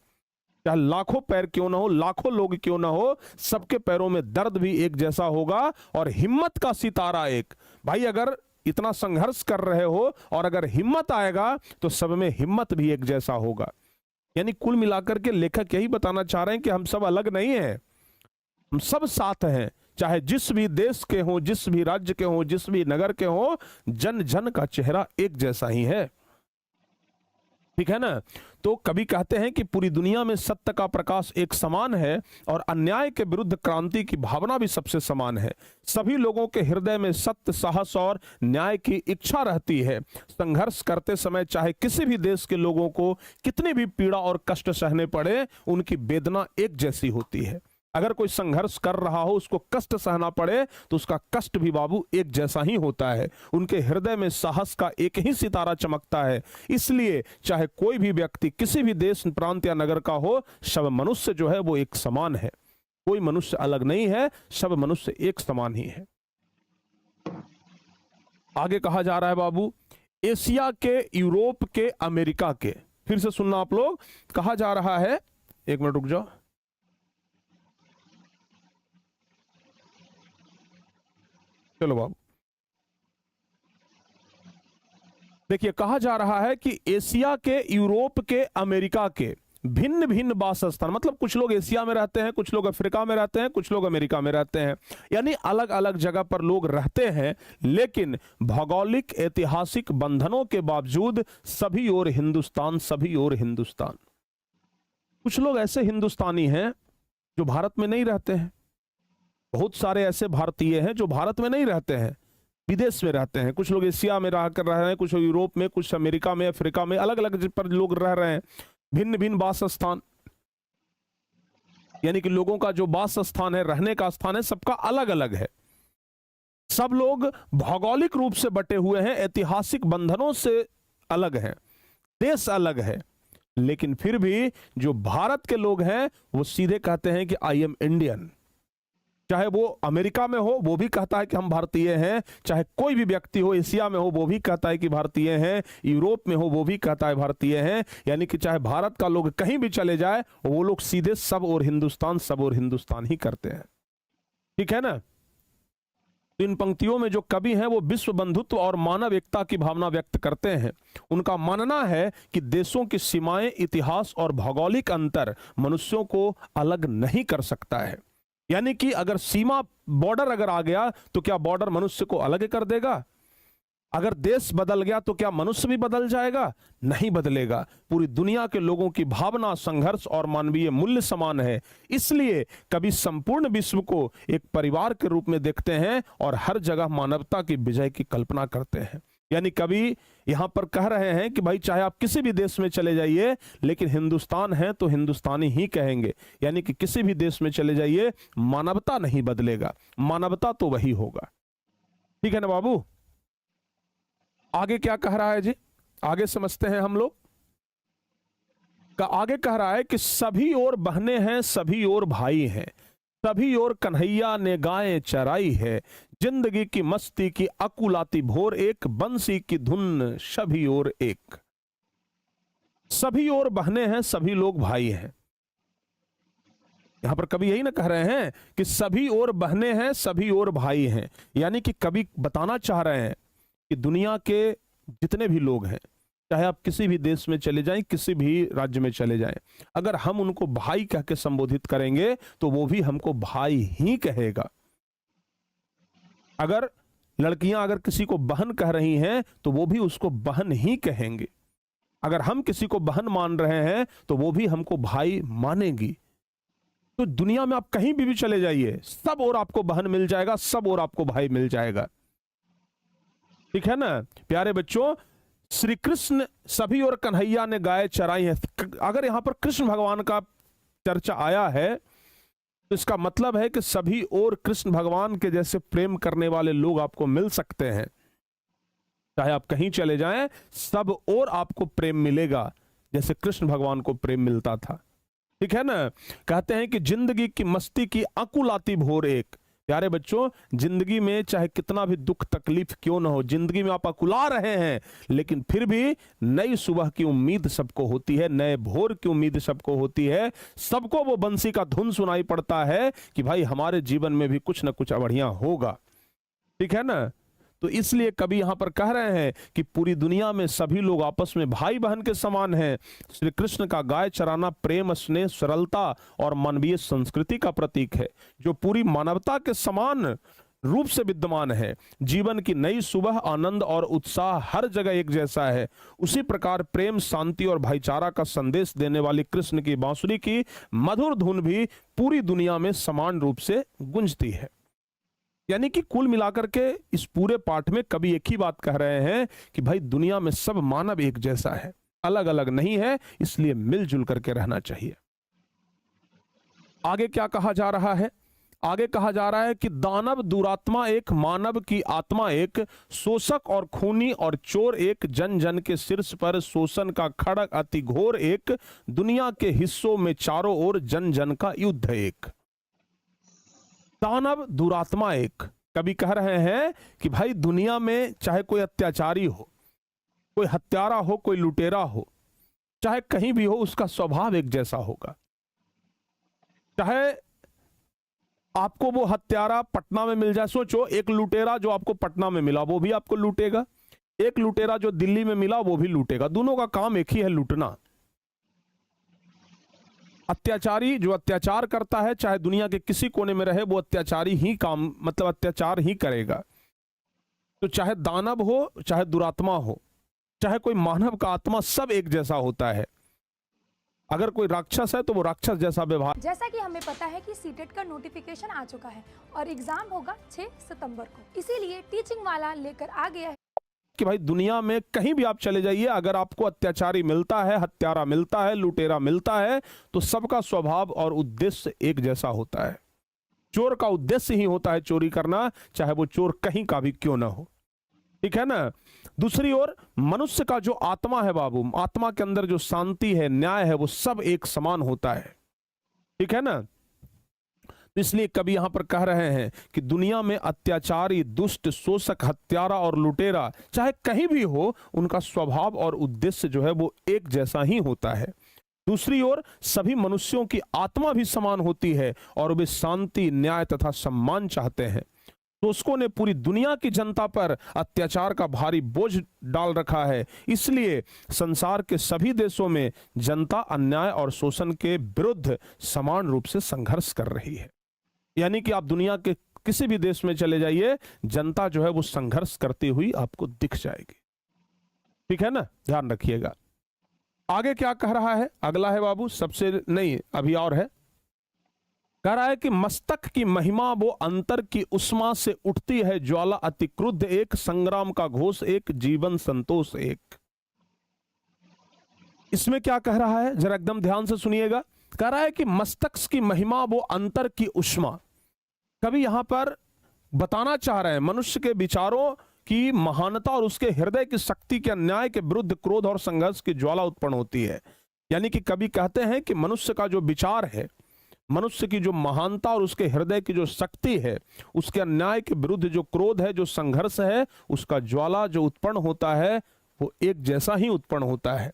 चाहे लाखों पैर क्यों ना हो, लाखों लोग क्यों ना हो, सबके पैरों में दर्द भी एक जैसा होगा और हिम्मत का सितारा एक। भाई अगर इतना संघर्ष कर रहे हो और अगर हिम्मत आएगा तो सब में हिम्मत भी एक जैसा होगा। यानी कुल मिलाकर के लेखक यही बताना चाह रहे हैं कि हम सब अलग नहीं हैं, हम सब साथ हैं। चाहे जिस भी देश के हो, जिस भी राज्य के हो, जिस भी नगर के हो, जन जन का चेहरा एक जैसा ही है। ठीक है ना। तो कभी कहते हैं कि पूरी दुनिया में सत्य का प्रकाश एक समान है और अन्याय के विरुद्ध क्रांति की भावना भी सबसे समान है। सभी लोगों के हृदय में सत्य, साहस और न्याय की इच्छा रहती है। संघर्ष करते समय चाहे किसी भी देश के लोगों को कितनी भी पीड़ा और कष्ट सहने पड़े, उनकी वेदना एक जैसी होती है। अगर कोई संघर्ष कर रहा हो, उसको कष्ट सहना पड़े, तो उसका कष्ट भी बाबू एक जैसा ही होता है। उनके हृदय में साहस का एक ही सितारा चमकता है। इसलिए चाहे कोई भी व्यक्ति किसी भी देश, प्रांत या नगर का हो, सब मनुष्य जो है वो एक समान है। कोई मनुष्य अलग नहीं है, सब मनुष्य एक समान ही है। आगे कहा जा रहा है बाबू, एशिया के, यूरोप के, अमेरिका के। फिर से सुनना आप लोग, कहा जा रहा है, एक मिनट रुक जाओ, चलो बाबू देखिए, कहा जा रहा है कि एशिया के, यूरोप के, अमेरिका के भिन्न भिन्न वास स्थान, मतलब कुछ लोग एशिया में रहते हैं, कुछ लोग अफ्रीका में रहते हैं, कुछ लोग अमेरिका में रहते हैं, यानी अलग अलग जगह पर लोग रहते हैं, लेकिन भौगोलिक ऐतिहासिक बंधनों के बावजूद सभी ओर हिंदुस्तान, सभी ओर हिंदुस्तान। कुछ लोग ऐसे हिंदुस्तानी हैं जो भारत में नहीं रहते हैं, बहुत सारे ऐसे भारतीय हैं जो भारत में नहीं रहते हैं, विदेश में रहते हैं। कुछ लोग एशिया में रह कर रहे हैं, कुछ यूरोप में, कुछ अमेरिका में, अफ्रीका में, अलग अलग पर लोग रह रहे हैं। भिन्न भिन्न वास स्थान, यानी कि लोगों का जो वास स्थान है, रहने का स्थान है, सबका अलग अलग है। सब लोग भौगोलिक रूप से बटे हुए हैं, ऐतिहासिक बंधनों से अलग हैं, देश अलग है, लेकिन फिर भी जो भारत के लोग हैं वो सीधे कहते हैं कि आई एम इंडियन। चाहे वो अमेरिका में हो, वो भी कहता है कि हम भारतीय हैं। चाहे कोई भी व्यक्ति हो, एशिया में हो, वो भी कहता है कि भारतीय हैं। यूरोप में हो, वो भी कहता है भारतीय हैं। यानी कि चाहे भारत का लोग कहीं भी चले जाए, वो लोग सीधे सब और हिंदुस्तान, सब और हिंदुस्तान ही करते हैं। ठीक है ना। तो इन पंक्तियों में जो कवि हैं वो विश्व बंधुत्व और मानव एकता की भावना व्यक्त करते हैं। उनका मानना है कि देशों की सीमाएं, इतिहास और भौगोलिक अंतर मनुष्यों को अलग नहीं कर सकता है। यानी कि अगर सीमा, बॉर्डर अगर आ गया तो क्या बॉर्डर मनुष्य को अलग कर देगा? अगर देश बदल गया तो क्या मनुष्य भी बदल जाएगा? नहीं बदलेगा। पूरी दुनिया के लोगों की भावना, संघर्ष और मानवीय मूल्य समान है। इसलिए कभी संपूर्ण विश्व को एक परिवार के रूप में देखते हैं और हर जगह मानवता की विजय की कल्पना करते हैं। यानी कभी यहां पर कह रहे हैं कि भाई चाहे आप किसी भी देश में चले जाइए, लेकिन हिंदुस्तान है तो हिंदुस्तानी ही कहेंगे। यानी कि किसी भी देश में चले जाइए, मानवता नहीं बदलेगा, मानवता तो वही होगा। ठीक है ना बाबू। आगे क्या कह रहा है जी, आगे समझते हैं हम लोग। आगे कह रहा है कि सभी ओर बहने हैं, सभी ओर भाई हैं, सभी ओर कन्हैया ने गायें चराई है, जिंदगी की मस्ती की अकुलाती भोर एक, बंसी की धुन सभी ओर एक। सभी ओर बहने हैं, सभी लोग भाई हैं। यहां पर कभी यही ना कह रहे हैं कि सभी ओर बहने हैं, सभी ओर भाई हैं। यानी कि कभी बताना चाह रहे हैं कि दुनिया के जितने भी लोग हैं, चाहे आप किसी भी देश में चले जाएं, किसी भी राज्य में चले जाएं, अगर हम उनको भाई कह के संबोधित करेंगे तो वो भी हमको भाई ही कहेगा। अगर लड़कियां अगर किसी को बहन कह रही हैं तो वो भी उसको बहन ही कहेंगे। अगर हम किसी को बहन मान रहे हैं तो वो भी हमको भाई मानेगी। तो दुनिया में आप कहीं भी चले जाइए, सब और आपको बहन मिल जाएगा, सब और आपको भाई मिल जाएगा। ठीक है ना प्यारे बच्चों। श्री कृष्ण सभी और कन्हैया ने गाय चराई है। अगर यहां पर कृष्ण भगवान का चर्चा आया है तो इसका मतलब है कि सभी और कृष्ण भगवान के जैसे प्रेम करने वाले लोग आपको मिल सकते हैं। चाहे आप कहीं चले जाएं, सब और आपको प्रेम मिलेगा जैसे कृष्ण भगवान को प्रेम मिलता था। ठीक है ना। कहते हैं कि जिंदगी की मस्ती की अकुलाती भोर एक, प्यारे बच्चों, जिंदगी में चाहे कितना भी दुख तकलीफ क्यों ना हो, जिंदगी में आप अकुला रहे हैं, लेकिन फिर भी नई सुबह की उम्मीद सबको होती है, नए भोर की उम्मीद सबको होती है। सबको वो बंसी का धुन सुनाई पड़ता है कि भाई हमारे जीवन में भी कुछ ना कुछ बढ़िया होगा। ठीक है ना? तो इसलिए कभी यहां पर कह रहे हैं कि पूरी दुनिया में सभी लोग आपस में भाई बहन के समान हैं। श्री कृष्ण का गाय चराना प्रेम, स्नेह, सरलता और मानवीय संस्कृति का प्रतीक है, जो पूरी मानवता के समान रूप से विद्यमान है। जीवन की नई सुबह, आनंद और उत्साह हर जगह एक जैसा है। उसी प्रकार प्रेम, शांति और भाईचारा का संदेश देने वाली कृष्ण की बांसुरी की मधुर धुन भी पूरी दुनिया में समान रूप से गूंजती है। यानी कि कुल मिलाकर के इस पूरे पाठ में कवि एक ही बात कह रहे हैं कि भाई दुनिया में सब मानव एक जैसा है, अलग अलग नहीं है, इसलिए मिलजुल करके रहना चाहिए। आगे क्या कहा जा रहा है? आगे कहा जा रहा है कि दानव दुरात्मा एक, मानव की आत्मा एक, शोषक और खूनी और चोर एक, जन जन के शीर्ष पर शोषण का खड़ग अति घोर एक, दुनिया के हिस्सों में चारों ओर जन जन का युद्ध एक। दानव दुरात्मा एक, कभी कह रहे हैं कि भाई दुनिया में चाहे कोई अत्याचारी हो, कोई हत्यारा हो, कोई लुटेरा हो, चाहे कहीं भी हो, उसका स्वभाव एक जैसा होगा। चाहे आपको वो हत्यारा पटना में मिल जाए, सोचो एक लुटेरा जो आपको पटना में मिला वो भी आपको लूटेगा, एक लुटेरा जो दिल्ली में मिला वो भी लूटेगा, दोनों का काम एक ही है, लूटना। अत्याचारी जो अत्याचार करता है, चाहे दुनिया के किसी कोने में रहे, वो अत्याचारी ही काम, मतलब अत्याचार ही करेगा। तो चाहे दानव हो, चाहे दुरात्मा हो, चाहे कोई मानव का आत्मा, सब एक जैसा होता है। अगर कोई राक्षस है तो वो राक्षस जैसा व्यवहार। जैसा कि हमें पता है कि सीटेट का नोटिफिकेशन आ चुका है और एग्जाम होगा 6 सितंबर को, इसीलिए टीचिंग वाला लेकर आ गया है कि भाई दुनिया में कहीं भी आप चले जाइए, अगर आपको अत्याचारी मिलता है, हत्यारा मिलता है, लुटेरा मिलता है, तो सबका स्वभाव और उद्देश्य एक जैसा होता है। चोर का उद्देश्य ही होता है चोरी करना, चाहे वो चोर कहीं का भी क्यों ना हो। ठीक है ना? दूसरी ओर मनुष्य का जो आत्मा है बाबू, आत्मा के अंदर जो शांति है, न्याय है, वो सब एक समान होता है। ठीक है ना? इसलिए कभी यहां पर कह रहे हैं कि दुनिया में अत्याचारी, दुष्ट, शोषक, हत्यारा और लुटेरा चाहे कहीं भी हो, उनका स्वभाव और उद्देश्य जो है वो एक जैसा ही होता है। दूसरी ओर सभी मनुष्यों की आत्मा भी समान होती है और वे शांति, न्याय तथा सम्मान चाहते हैं। शोषकों ने पूरी दुनिया की जनता पर अत्याचार का भारी बोझ डाल रखा है, इसलिए संसार के सभी देशों में जनता अन्याय और शोषण के विरुद्ध समान रूप से संघर्ष कर रही है। यानी कि आप दुनिया के किसी भी देश में चले जाइए, जनता जो है वो संघर्ष करती हुई आपको दिख जाएगी। ठीक है ना? ध्यान रखिएगा। आगे क्या कह रहा है? अगला है बाबू, सबसे नहीं अभी और है। कह रहा है कि मस्तक की महिमा वो अंतर की उष्मा से उठती है ज्वाला, अति क्रुद्ध एक, संग्राम का घोष एक, जीवन संतोष एक। इसमें क्या कह रहा है जरा एकदम ध्यान से सुनिएगा। कह रहा है कि मस्तक की महिमा वो अंतर की उष्मा, कभी यहां पर बताना चाह रहे हैं मनुष्य के विचारों की महानता और उसके हृदय की शक्ति के अन्याय के विरुद्ध क्रोध और संघर्ष की ज्वाला उत्पन्न होती है। यानी कि कभी कहते हैं कि मनुष्य का जो विचार है, मनुष्य की जो महानता और उसके हृदय की जो शक्ति है, उसके अन्याय के विरुद्ध जो क्रोध है, जो संघर्ष है, उसका ज्वाला जो उत्पन्न होता है वो एक जैसा ही उत्पन्न होता है।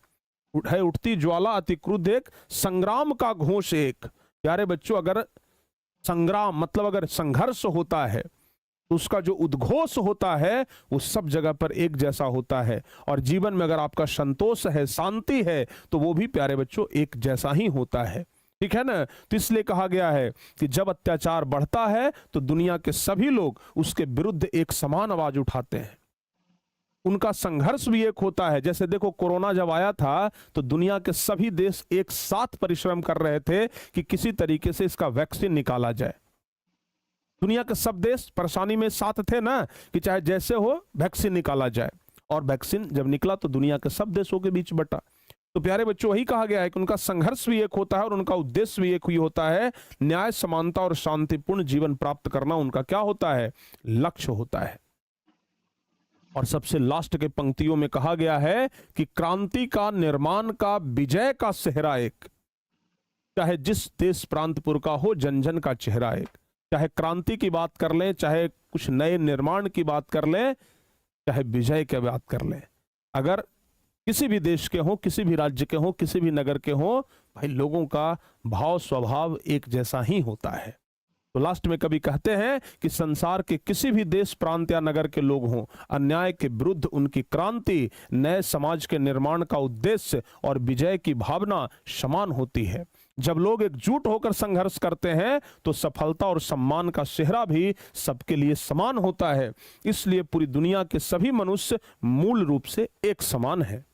उठती ज्वाला अति क्रुद्ध एक, संग्राम का घोष एक। प्यारे बच्चों, अगर संग्राम मतलब अगर संघर्ष होता है तो उसका जो उद्घोष होता है वो सब जगह पर एक जैसा होता है। और जीवन में अगर आपका संतोष है, शांति है, तो वो भी प्यारे बच्चों एक जैसा ही होता है। ठीक है ना? तो इसलिए कहा गया है कि जब अत्याचार बढ़ता है तो दुनिया के सभी लोग उसके विरुद्ध एक समान आवाज उठाते हैं, उनका संघर्ष भी एक होता है। जैसे देखो, कोरोना जब आया था तो दुनिया के सभी देश एक साथ परिश्रम कर रहे थे कि किसी तरीके से इसका वैक्सीन निकाला जाए। दुनिया के सब देश परेशानी में साथ थे ना, कि चाहे जैसे हो वैक्सीन निकाला जाए। और वैक्सीन जब निकला तो दुनिया के सब देशों के बीच बटा। तो प्यारे बच्चों, वही कहा गया है कि उनका संघर्ष भी एक होता है और उनका उद्देश्य भी एक ही होता है। न्याय, समानता और शांतिपूर्ण जीवन प्राप्त करना उनका क्या होता है? लक्ष्य होता है। और सबसे लास्ट के पंक्तियों में कहा गया है कि क्रांति का, निर्माण का, विजय का सेहरा एक, चाहे जिस देश प्रांतपुर का हो, जन जन का चेहरा एक। चाहे क्रांति की बात कर लें, चाहे कुछ नए निर्माण की बात कर लें, चाहे विजय की बात कर लें, अगर किसी भी देश के हों, किसी भी राज्य के हों, किसी भी नगर के हों, भाई लोगों का भाव स्वभाव एक जैसा ही होता है। तो लास्ट में कभी कहते हैं कि संसार के किसी भी देश, प्रांत या नगर के लोग हों, अन्याय के विरुद्ध उनकी क्रांति, नए समाज के निर्माण का उद्देश्य और विजय की भावना समान होती है। जब लोग एकजुट होकर संघर्ष करते हैं तो सफलता और सम्मान का सेहरा भी सबके लिए समान होता है। इसलिए पूरी दुनिया के सभी मनुष्य मूल रूप से एक समान है,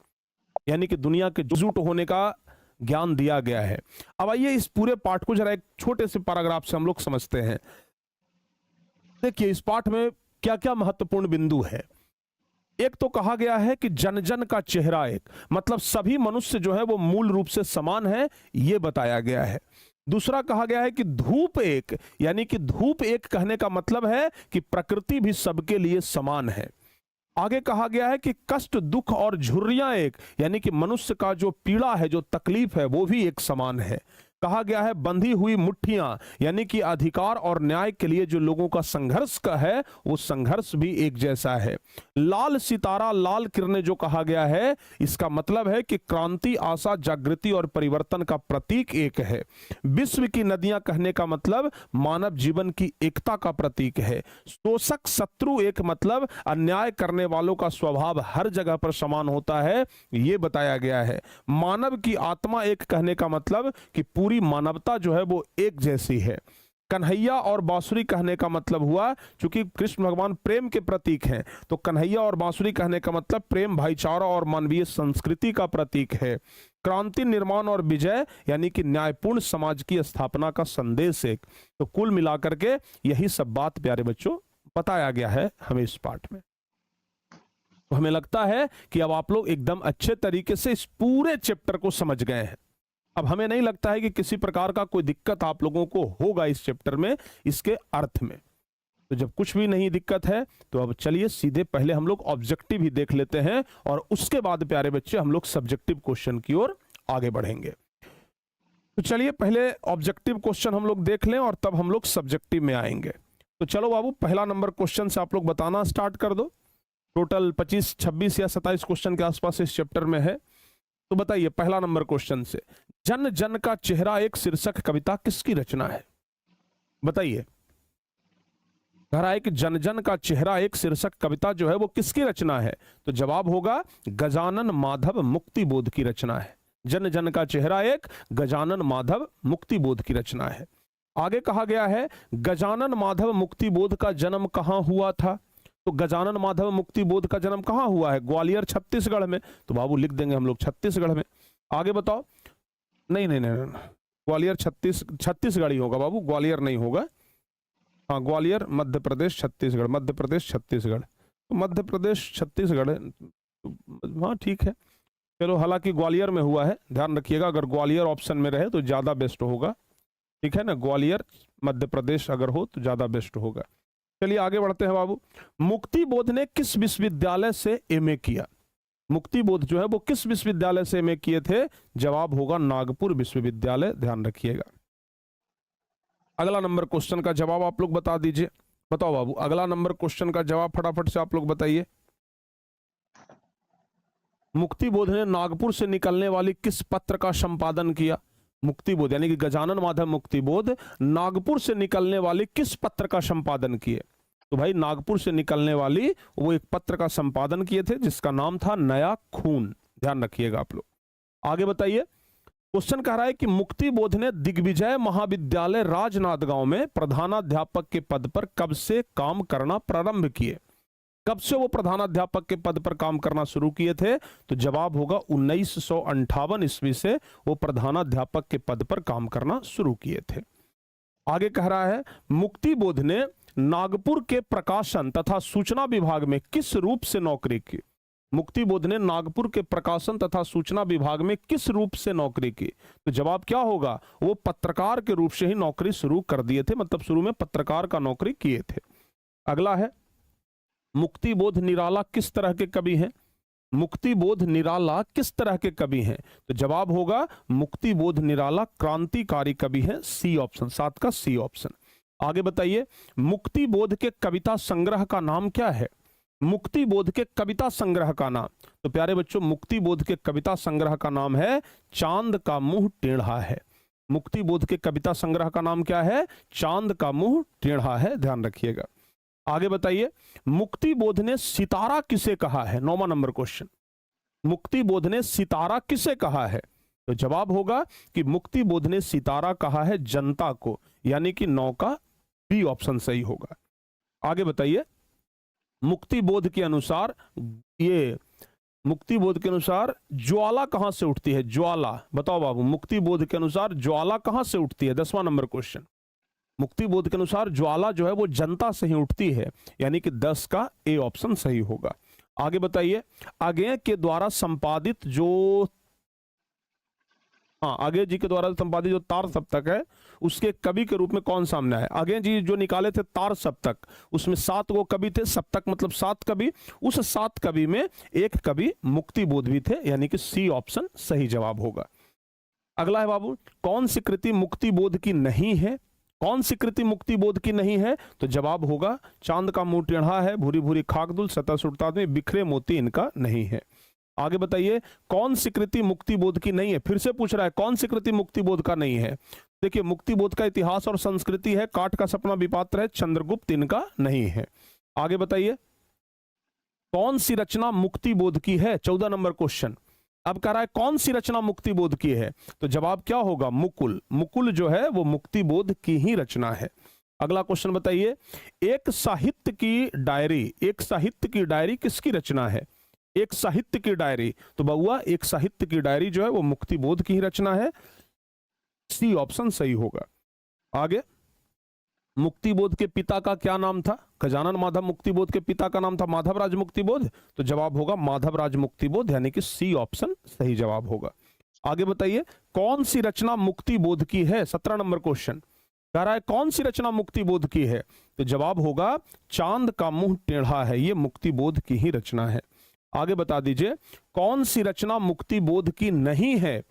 यानी कि दुनिया के एकजुट होने का ज्ञान दिया गया है। अब आइए इस पूरे पाठ को जरा एक छोटे से पैराग्राफ से हम लोग समझते हैं। देखिए इस पाठ में क्या क्या महत्वपूर्ण बिंदु है। एक तो कहा गया है कि जन जन का चेहरा एक, मतलब सभी मनुष्य जो है वो मूल रूप से समान है, ये बताया गया है। दूसरा कहा गया है कि धूप एक, यानी कि धूप एक कहने का मतलब है कि प्रकृति भी सबके लिए समान है। आगे कहा गया है कि कष्ट, दुख और झुर्रियां एक, यानी कि मनुष्य का जो पीड़ा है, जो तकलीफ है, वो भी एक समान है। कहा गया है बंधी हुई मुट्ठियां, यानी कि अधिकार और न्याय के लिए जो लोगों का संघर्ष का है वो संघर्ष भी एक जैसा है। लाल सितारा, लाल किरणें जो कहा गया है, इसका मतलब है कि क्रांति, आशा, जागृति और परिवर्तन का प्रतीक एक है। विश्व की नदियां कहने का मतलब मानव जीवन की एकता का प्रतीक है। शोषक, शत्रु एक, मतलब अन्याय करने वालों का स्वभाव हर जगह पर समान होता है, ये बताया गया है। मानव की आत्मा एक कहने का मतलब कि पूरी मानवता जो है वो एक जैसी है। कन्हैया और बांसुरी कहने का मतलब हुआ, क्योंकि कृष्ण भगवान प्रेम के प्रतीक हैं, तो कन्हैया और बांसुरी कहने का मतलब प्रेम, भाईचारा और मानवीय संस्कृति का प्रतीक है। क्रांति, निर्माण और विजय, यानी कि न्यायपूर्ण समाज की स्थापना का संदेश एक। तो कुल मिलाकर के यही सब बात प्यारे बच्चों बताया गया है हमें इस पाठ में। तो हमें लगता है कि अब आप लोग एकदम अच्छे तरीके से इस पूरे चैप्टर को समझ गए हैं। अब हमें नहीं लगता है कि किसी प्रकार का कोई दिक्कत आप लोगों को होगा इस चैप्टर में, इसके अर्थ में। तो जब कुछ भी नहीं दिक्कत है तो अब चलिए सीधे पहले हम लोग ऑब्जेक्टिव ही देख लेते हैं और उसके बाद प्यारे बच्चे हम लोग सब्जेक्टिव क्वेश्चन की ओर आगे बढ़ेंगे। तो चलिए पहले ऑब्जेक्टिव क्वेश्चन हम लोग देख लें और तब हम लोग सब्जेक्टिव में आएंगे। तो चलो बाबू, पहला नंबर क्वेश्चन से आप लोग बताना स्टार्ट कर दो। टोटल 25, 26 या 27 क्वेश्चन के आसपास इस चैप्टर में है। तो बताइए पहला नंबर क्वेश्चन से, जन जन का चेहरा एक शीर्षक कविता किसकी रचना है? बताइए। कह रहा है कि जन जन का चेहरा एक शीर्षक कविता जो है वो किसकी रचना है? तो जवाब होगा गजानन माधव मुक्तिबोध की रचना है। जन जन का चेहरा एक गजानन माधव मुक्तिबोध की रचना है। आगे कहा गया है गजानन माधव मुक्तिबोध का जन्म कहां हुआ था? तो गजानन माधव मुक्तिबोध का जन्म कहां हुआ है? ग्वालियर, छत्तीसगढ़ में। तो बाबू लिख देंगे हम लोग छत्तीसगढ़ में। आगे बताओ। नहीं नहीं नहीं, ग्वालियर छत्तीसगढ़ ही होगा बाबू, ग्वालियर नहीं होगा। हाँ, ग्वालियर मध्य प्रदेश छत्तीसगढ़, मध्य प्रदेश छत्तीसगढ़, तो मध्य प्रदेश छत्तीसगढ़, हाँ ठीक है। चलो, हालांकि ग्वालियर में हुआ है, ध्यान रखिएगा, अगर ग्वालियर ऑप्शन में रहे तो ज्यादा बेस्ट होगा, ठीक है ना। ग्वालियर मध्य प्रदेश अगर हो तो ज्यादा बेस्ट होगा। चलिए आगे बढ़ते हैं बाबू। मुक्तिबोध ने किस विश्वविद्यालय से एमए किया? मुक्तिबोध जो है वो किस विश्वविद्यालय से एमए किए थे? जवाब होगा नागपुर विश्वविद्यालय, ध्यान रखिएगा। अगला नंबर क्वेश्चन का जवाब आप लोग बता दीजिए। बताओ बाबू, अगला नंबर क्वेश्चन का जवाब फटाफट से आप लोग बताइए। मुक्तिबोध ने नागपुर से निकलने वाली किस पत्र का संपादन किया? मुक्तिबोध यानी कि गजानन माधव मुक्तिबोध नागपुर से निकलने वाली किस पत्र का संपादन किए? तो भाई नागपुर से निकलने वाली वो एक पत्र का संपादन किए थे जिसका नाम था नया खून, ध्यान रखिएगा आप लोग। आगे बताइए। क्वेश्चन कह रहा है कि मुक्तिबोध ने दिग्विजय महाविद्यालय राजनांदगांव में प्रधानाध्यापक के पद पर कब से काम करना प्रारंभ किए? कब से वो प्रधानाध्यापक के पद पर काम करना शुरू किए थे? तो जवाब होगा 1958 ईस्वी से वो प्रधानाध्यापक के पद पर काम करना शुरू किए थे। आगे कह रहा है मुक्तिबोध ने नागपुर के प्रकाशन तथा सूचना विभाग में किस रूप से नौकरी की? मुक्तिबोध ने नागपुर के प्रकाशन तथा सूचना विभाग में किस रूप से नौकरी की? तो जवाब क्या होगा? वो पत्रकार के रूप से ही नौकरी शुरू कर दिए थे, मतलब शुरू में पत्रकार का नौकरी किए थे। अगला है मुक्तिबोध निराला किस तरह के कवि हैं? मुक्तिबोध निराला किस तरह के कवि हैं? तो जवाब होगा मुक्तिबोध निराला क्रांतिकारी कवि हैं। सी ऑप्शन, 7 का सी ऑप्शन। आगे बताइए, मुक्ति बोध के कविता संग्रह का नाम क्या है? मुक्ति बोध के कविता संग्रह का नाम, तो प्यारे बच्चों मुक्ति बोध के कविता संग्रह का नाम है चांद का मुंह टेढ़ा है। मुक्ति बोध के कविता संग्रह का नाम क्या है? चांद का मुंह टेढ़ा है, ध्यान रखिएगा। आगे बताइए, मुक्ति बोध ने सितारा किसे कहा है? 9वां नंबर क्वेश्चन, मुक्ति बोध ने सितारा किसे कहा है? तो जवाब होगा कि मुक्ति बोध ने सितारा कहा है जनता को, यानी कि 9 का बी ऑप्शन सही होगा। आगे बताइए, मुक्ति बोध के अनुसार मुक्ति बोध के अनुसार ज्वाला कहां से उठती है? ज्वाला बताओ बाबू, मुक्ति बोध के अनुसार ज्वाला कहां से उठती है? 10वां नंबर क्वेश्चन, मुक्ति बोध के अनुसार ज्वाला जो है वो जनता से ही उठती है, यानी कि 10 का ए ऑप्शन सही होगा। आगे बताइए, अगेय के द्वारा संपादित जो अगेय जी के द्वारा संपादित जो तार सप्तक है उसके कवि के रूप में कौन सामने आया? अगेय जी जो निकाले थे तार सप्तक, उसमें 7 गो कवि थे, सप्तक मतलब 7 कवि, उस 7 कवि में एक कवि मुक्ति बोध भी थे, यानी कि सी ऑप्शन सही जवाब होगा। अगला है बाबू, कौन सी कृति मुक्ति बोध की नहीं है? कौन सी कृति मुक्ति बोध की नहीं है? तो जवाब होगा चांद का मुंह टेढ़ा है, भूरी भूरी खाकदुल, सतह सुरता में बिखरे मोती इनका नहीं है। आगे बताइए, कौन सी कृति मुक्ति बोध की नहीं है? फिर से पूछ रहा है कौन सी कृति मुक्ति बोध का नहीं है। देखिए, मुक्ति बोध का इतिहास और संस्कृति है, काट का सपना विपात्र है, चंद्रगुप्त इनका नहीं है। आगे बताइए, कौन सी रचना मुक्ति बोध की है? 14 नंबर क्वेश्चन, अब कह रहा है कौन सी रचना मुक्ति बोध की है? तो जवाब क्या होगा? मुकुल। मुकुल जो है वो मुक्ति बोध की ही रचना है। अगला क्वेश्चन बताइए, एक साहित्य की डायरी किसकी रचना है? एक साहित्य की डायरी, तो बउआ एक साहित्य की डायरी जो है वो मुक्ति बोध की ही रचना है, सी ऑप्शन सही होगा। आगे, मुक्ति बोध के पिता का क्या नाम था? गजानन माधव मुक्ति बोध के पिता का नाम था माधवराज मुक्ति बोध, तो जवाब होगा माधवराज मुक्ति बोध, यानी कि सी ऑप्शन सही जवाब होगा। आगे बताइए, कौन सी रचना मुक्ति बोध की है? 17 नंबर क्वेश्चन कह रहा है कौन सी रचना मुक्ति बोध की है? तो जवाब होगा चांद का मुंह टेढ़ा है, ये मुक्ति बोध की ही रचना है। आगे बता दीजिए, कौन सी रचना मुक्ति बोध की नहीं है?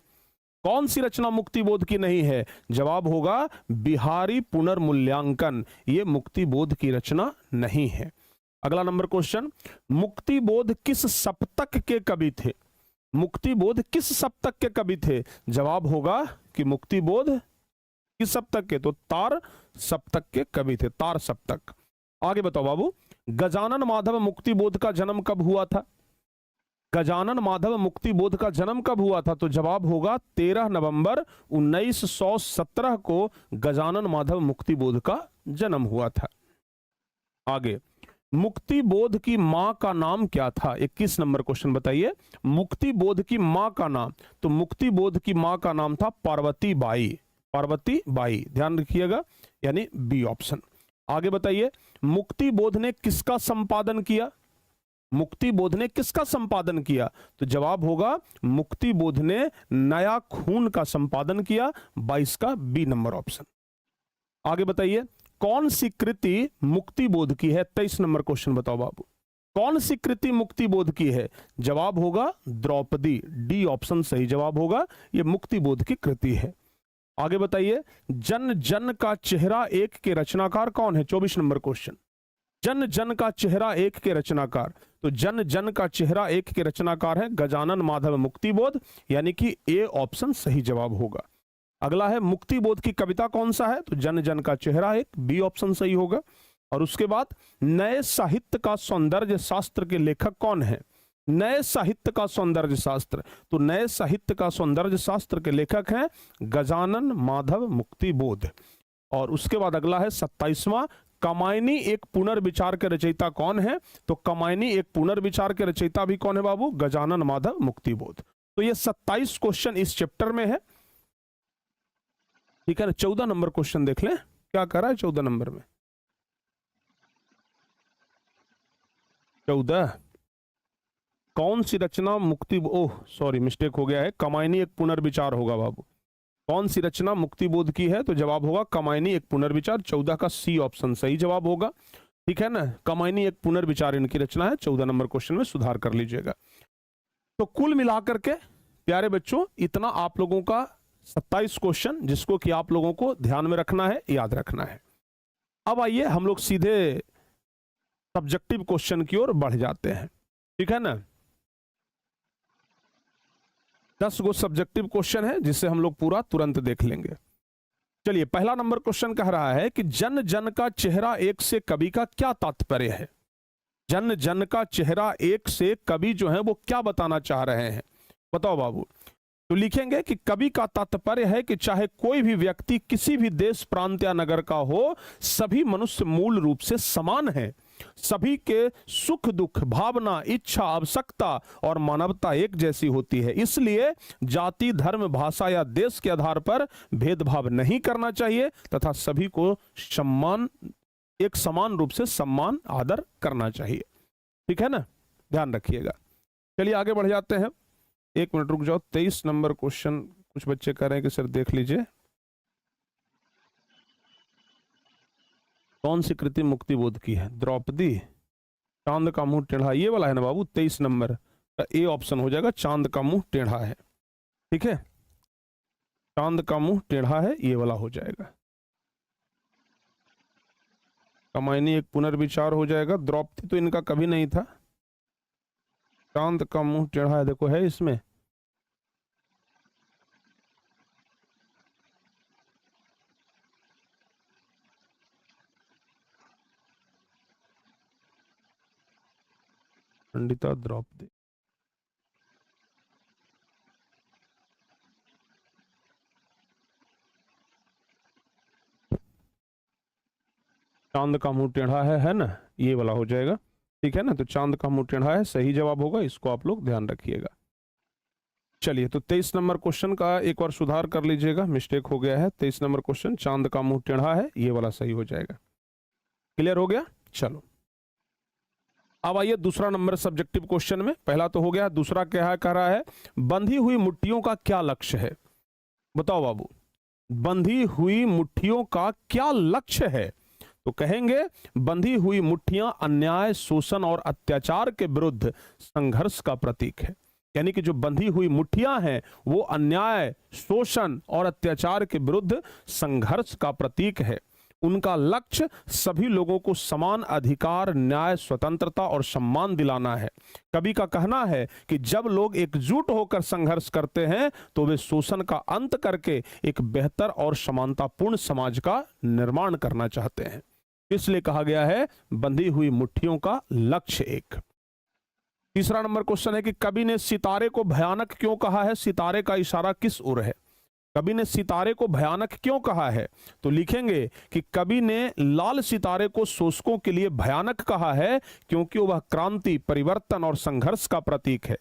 कौन सी रचना मुक्ति बोध की नहीं है? जवाब होगा बिहारी पुनर्मूल्यांकन, ये मुक्ति बोध की रचना नहीं है। अगला नंबर क्वेश्चन, मुक्ति बोध किस सप्तक के कवि थे? मुक्ति बोध किस सप्तक के कवि थे? जवाब होगा कि मुक्ति बोध किस सप्तक के? तो तार सप्तक के कवि थे, तार सप्तक। आगे बताओ बाबू, गजानन माधव मुक्ति बोध का जन्म कब हुआ था? गजानन माधव मुक्ति बोध का जन्म कब हुआ था? तो जवाब होगा 13 नवंबर 1917 को गजानन माधव मुक्ति बोध का जन्म हुआ था। आगे, मुक्ति बोध की मां का नाम क्या था? 21 नंबर क्वेश्चन बताइए, मुक्ति बोध की मां का नाम, तो मुक्ति बोध की मां का नाम था पार्वती बाई, पार्वती बाई, ध्यान रखिएगा, यानी बी ऑप्शन। आगे बताइए, मुक्ति बोध ने किसका संपादन किया? मुक्ति बोध ने किसका संपादन किया? तो जवाब होगा मुक्ति बोध ने नया खून का संपादन किया, 22 का बी नंबर ऑप्शन। आगे बताइए, कौन सी कृति मुक्ति बोध की है? 23 नंबर क्वेश्चन बताओ बाबू, कौन सी कृति मुक्ति बोध की है? जवाब होगा द्रौपदी, डी ऑप्शन सही जवाब होगा, यह मुक्ति बोध की कृति है। आगे बताइए, जन जन का चेहरा एक के रचनाकार कौन है? 24 नंबर क्वेश्चन, जन जन का चेहरा एक के रचनाकार, तो जन जन का चेहरा एक के रचनाकार है गजानन माधव मुक्ति बोध, यानी कि ए ऑप्शन सही जवाब होगा। अगला है, मुक्ति बोध की कविता कौन सा है? तो जन जन का चेहरा एक, बी ऑप्शन सही होगा। और उसके बाद, नए साहित्य का सौंदर्य शास्त्र के लेखक कौन है? नए साहित्य का सौंदर्य शास्त्र, तो नए साहित्य का सौंदर्य शास्त्र के लेखक हैं गजानन माधव मुक्ति बोध। और उसके बाद अगला है 27वां, कमायनी एक पुनर्विचार के रचयिता कौन है? तो कमायनी एक पुनर्विचार के रचयिता भी कौन है बाबू? गजानन माधव मुक्ति बोध। तो ये 27 क्वेश्चन इस चैप्टर में है, ठीक है ना। 14 नंबर क्वेश्चन देख लें क्या कर रहा है 14 नंबर में। 14, कौन सी रचना मुक्ति, ओह सॉरी मिस्टेक हो गया है, कमायनी एक पुनर्विचार होगा बाबू। कौन सी रचना मुक्ति बोध की है? तो जवाब होगा कमायनी एक पुनर्विचार, 14 का सी ऑप्शन सही जवाब होगा, ठीक है ना। कमायनी एक पुनर्विचार इनकी रचना है, 14 नंबर क्वेश्चन में सुधार कर लीजिएगा। तो कुल मिलाकर के प्यारे बच्चों इतना आप लोगों का 27 क्वेश्चन, जिसको कि आप लोगों को ध्यान में रखना है, याद रखना है। अब आइए हम लोग सीधे सब्जेक्टिव क्वेश्चन की ओर बढ़ जाते हैं, ठीक है ना। 10 गो सब्जेक्टिव क्वेश्चन है जिसे हम लोग पूरा तुरंत देख लेंगे। चलिए, पहला नंबर क्वेश्चन कह रहा है कि जन जन का चेहरा एक से कवि का क्या तात्पर्य है। जन जन का चेहरा एक से कवि जो है वो क्या बताना चाह रहे हैं, बताओ बाबू। तो लिखेंगे कि कवि का तात्पर्य है कि चाहे कोई भी व्यक्ति किसी भी देश प्रांत या नगर का हो, सभी मनुष्य मूल रूप से समान हैं। सभी के सुख दुख, भावना, इच्छा, आवश्यकता और मानवता एक जैसी होती है। इसलिए जाति, धर्म, भाषा या देश के आधार पर भेदभाव नहीं करना चाहिए तथा सभी को एक समान रूप से सम्मान आदर करना चाहिए, ठीक है ना, ध्यान रखिएगा। चलिए आगे बढ़ जाते हैं। एक मिनट रुक जाओ। 23 नंबर क्वेश्चन कुछ बच्चे कह रहे हैं कि सर देख लीजिए, कौन सी कृति मुक्ति बोध की है। द्रौपदी, चांद का मुंह टेढ़ा, ये वाला है ना बाबू। 23 नंबर का ए ऑप्शन हो जाएगा, चांद का मुंह टेढ़ा है, ठीक है, चांद का मुंह टेढ़ा है, ये वाला हो जाएगा। कमायनी एक पुनर्विचार हो जाएगा। द्रौपदी तो इनका कभी नहीं था। चांद का मुंह टेढ़ा है, देखो है इसमें। पंडिता द्रौपदी, चांद का मुंह टेढ़ा है ना, ये वाला हो जाएगा, ठीक है ना। तो चांद का मुंह टेढ़ा है सही जवाब होगा, इसको आप लोग ध्यान रखिएगा। चलिए, तो 23 नंबर क्वेश्चन का एक बार सुधार कर लीजिएगा, मिस्टेक हो गया है। 23 नंबर क्वेश्चन चांद का मुंह टेढ़ा है, ये वाला सही हो जाएगा। क्लियर हो गया। चलो अब आइए दूसरा नंबर सब्जेक्टिव क्वेश्चन में। पहला तो हो गया, दूसरा क्या है, कह रहा है बंधी हुई मुट्ठियों का क्या लक्ष्य है। बताओ बाबू, बंधी हुई मुट्ठियों का क्या लक्ष्य है। तो कहेंगे बंधी हुई मुट्ठियां अन्याय, शोषण और अत्याचार के विरुद्ध संघर्ष का प्रतीक है। यानी कि जो बंधी हुई मुट्ठियां हैं वो अन्याय, शोषण और अत्याचार के विरुद्ध संघर्ष का प्रतीक है। उनका लक्ष्य सभी लोगों को समान अधिकार, न्याय, स्वतंत्रता और सम्मान दिलाना है। कवि का कहना है कि जब लोग एकजुट होकर संघर्ष करते हैं तो वे शोषण का अंत करके एक बेहतर और समानतापूर्ण समाज का निर्माण करना चाहते हैं। इसलिए कहा गया है बंधी हुई मुट्ठियों का लक्ष्य एक। तीसरा नंबर क्वेश्चन है कि कवि ने सितारे को भयानक क्यों कहा है। सितारे का इशारा किस ओर है। कवि ने सितारे को भयानक क्यों कहा है। तो लिखेंगे कि कवि ने लाल सितारे को शोषकों के लिए भयानक कहा है क्योंकि वह क्रांति, परिवर्तन और संघर्ष का प्रतीक है।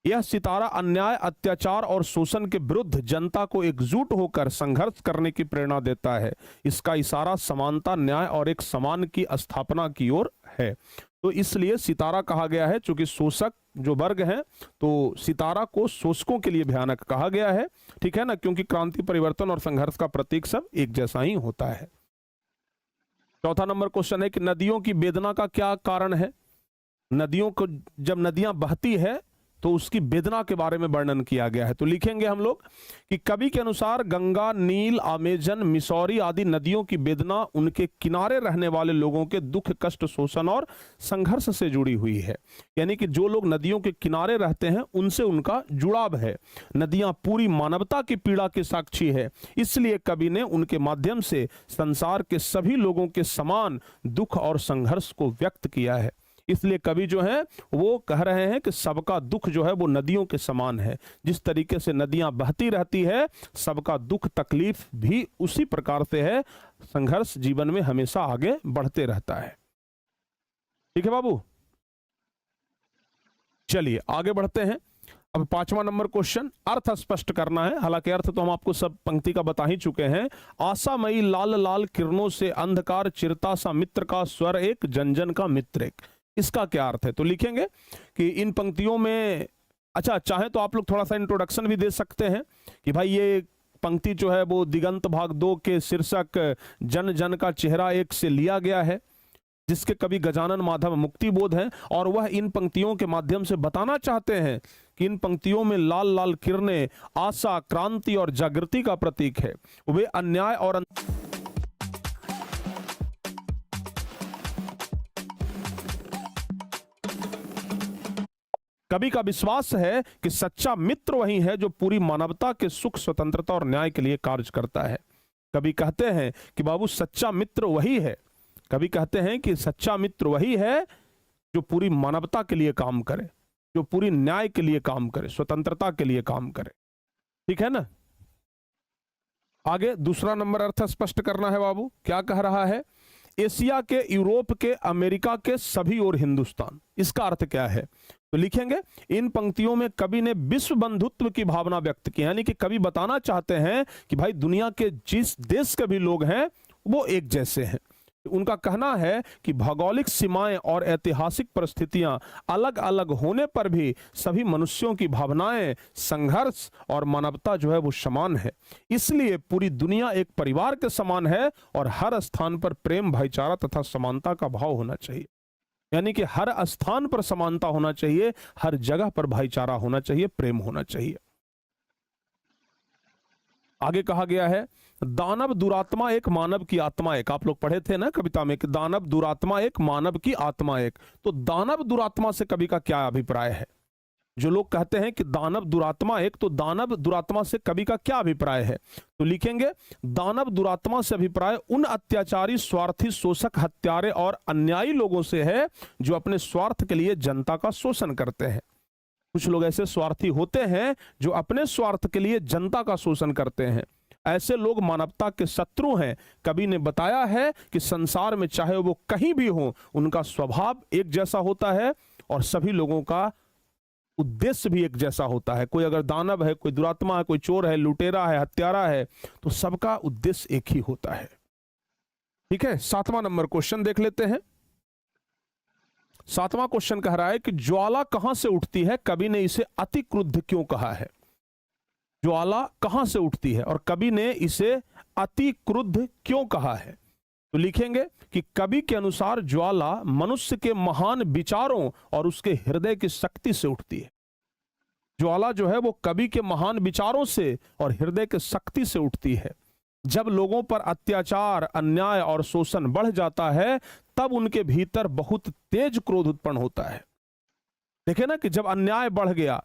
यह सितारा अन्याय, अत्याचार और शोषण के विरुद्ध जनता को एकजुट होकर संघर्ष करने की प्रेरणा देता है। इसका इशारा समानता, न्याय और एक समान की स्थापना की ओर है। तो इसलिए सितारा कहा गया है, चूंकि शोषक जो वर्ग हैं तो सितारा को शोषकों के लिए भयानक कहा गया है, ठीक है ना, क्योंकि क्रांति, परिवर्तन और संघर्ष का प्रतीक सब एक जैसा ही होता है। चौथा नंबर क्वेश्चन है कि नदियों की वेदना का क्या कारण है। नदियों को जब नदियां बहती है तो उसकी वेदना के बारे में वर्णन किया गया है। तो लिखेंगे हम लोग कि कवि के अनुसार गंगा, नील, अमेजन, मिसौरी आदि नदियों की वेदना उनके किनारे रहने वाले लोगों के दुख, कष्ट, शोषण और संघर्ष से जुड़ी हुई है। यानी कि जो लोग नदियों के किनारे रहते हैं उनसे उनका जुड़ाव है। नदियां पूरी मानवता की पीड़ा के साक्षी है, इसलिए कवि ने उनके माध्यम से संसार के सभी लोगों के समान दुख और संघर्ष को व्यक्त किया है। इसलिए कवि जो है वो कह रहे हैं कि सबका दुख जो है वो नदियों के समान है। जिस तरीके से नदियां बहती रहती है, सबका दुख, तकलीफ भी उसी प्रकार से है। संघर्ष जीवन में हमेशा आगे बढ़ते रहता है। ठीक है बाबू, चलिए आगे बढ़ते हैं। अब पांचवा नंबर क्वेश्चन, अर्थ स्पष्ट करना है। हालांकि अर्थ तो हम आपको सब पंक्ति का बता ही चुके हैं। आशामयी लाल लाल किरणों से अंधकार चिरता सा मित्र का स्वर एक, जन जन का मित्र एक। इसका क्या अर्थ है। तो लिखेंगे कि इन पंक्तियों में, अच्छा चाहे तो आप लोग थोड़ा सा इंट्रोडक्शन भी दे सकते हैं कि भाई ये पंक्ति जो है वो दिगंत भाग 2 के शीर्षक जन जन का चेहरा एक से लिया गया है, जिसके कवि गजानन माधव मुक्तिबोध हैं, और वह इन पंक्तियों के माध्यम से बताना चाहते हैं कि इन पंक्तियों में लाल लाल किरणें आशा, क्रांति और जागृति का प्रतीक है। वे अन्याय और कवि का विश्वास है कि सच्चा मित्र वही है जो पूरी मानवता के सुख, स्वतंत्रता और न्याय के लिए कार्य करता है। कवि कहते हैं कि बाबू सच्चा मित्र वही है, कवि कहते हैं कि सच्चा मित्र वही है जो पूरी मानवता के लिए काम करे, जो पूरी न्याय के लिए काम करे, स्वतंत्रता के लिए काम करे। ठीक है ना। आगे दूसरा नंबर अर्थ स्पष्ट करना है बाबू। क्या कह रहा है? एशिया के, यूरोप के, अमेरिका के सभी और हिंदुस्तान। इसका अर्थ क्या है? तो लिखेंगे, इन पंक्तियों में कवि ने विश्व बंधुत्व की भावना व्यक्त की, यानी कि कवि बताना चाहते हैं कि भाई दुनिया के जिस देश के भी लोग हैं वो एक जैसे हैं। उनका कहना है कि भौगोलिक सीमाएं और ऐतिहासिक परिस्थितियां अलग अलग होने पर भी सभी मनुष्यों की भावनाएं, संघर्ष और मानवता जो है वो समान है। इसलिए पूरी दुनिया एक परिवार के समान है और हर स्थान पर प्रेम, भाईचारा तथा समानता का भाव होना चाहिए। यानी कि हर स्थान पर समानता होना चाहिए, हर जगह पर भाईचारा होना चाहिए, प्रेम होना चाहिए। आगे कहा गया है, दानव दुरात्मा एक, मानव की आत्मा एक। आप लोग पढ़े थे ना कविता में कि दानव दुरात्मा एक, मानव की आत्मा एक। तो दानव दुरात्मा से कवि का क्या अभिप्राय है? जो लोग कहते हैं कि दानव दुरात्मा एक, तो दानव दुरात्मा से कवि का क्या अभिप्राय है? तो लिखेंगे, दानव दुरात्मा से अभिप्राय उन अत्याचारी, स्वार्थी, शोषक, हत्यारे और अन्यायी लोगों से है जो अपने स्वार्थ के लिए जनता का शोषण करते हैं। कुछ लोग ऐसे स्वार्थी होते हैं जो अपने स्वार्थ के लिए जनता का शोषण करते हैं। ऐसे लोग मानवता के शत्रु हैं। कवि ने बताया है कि संसार में चाहे वो कहीं भी हो, उनका स्वभाव एक जैसा होता है और सभी लोगों का उद्देश्य भी एक जैसा होता है। कोई अगर दानव है, कोई दुरात्मा है, कोई चोर है, लुटेरा है, हत्यारा है, तो सबका उद्देश्य एक ही होता है। ठीक है। 7वां नंबर क्वेश्चन देख लेते हैं। 7वां क्वेश्चन कह रहा है कि ज्वाला कहां से उठती है? कवि ने इसे अति क्रुद्ध क्यों कहा है? ज्वाला कहां से उठती है और कवि ने इसे अति क्रुद्ध क्यों कहा है? तो लिखेंगे कि कवि के अनुसार ज्वाला मनुष्य के महान विचारों और उसके हृदय की शक्ति से उठती है। ज्वाला जो है वो कवि के महान विचारों से और हृदय की शक्ति से उठती है। जब लोगों पर अत्याचार, अन्याय और शोषण बढ़ जाता है, तब उनके भीतर बहुत तेज क्रोध उत्पन्न होता है। देखे ना कि जब अन्याय बढ़ गया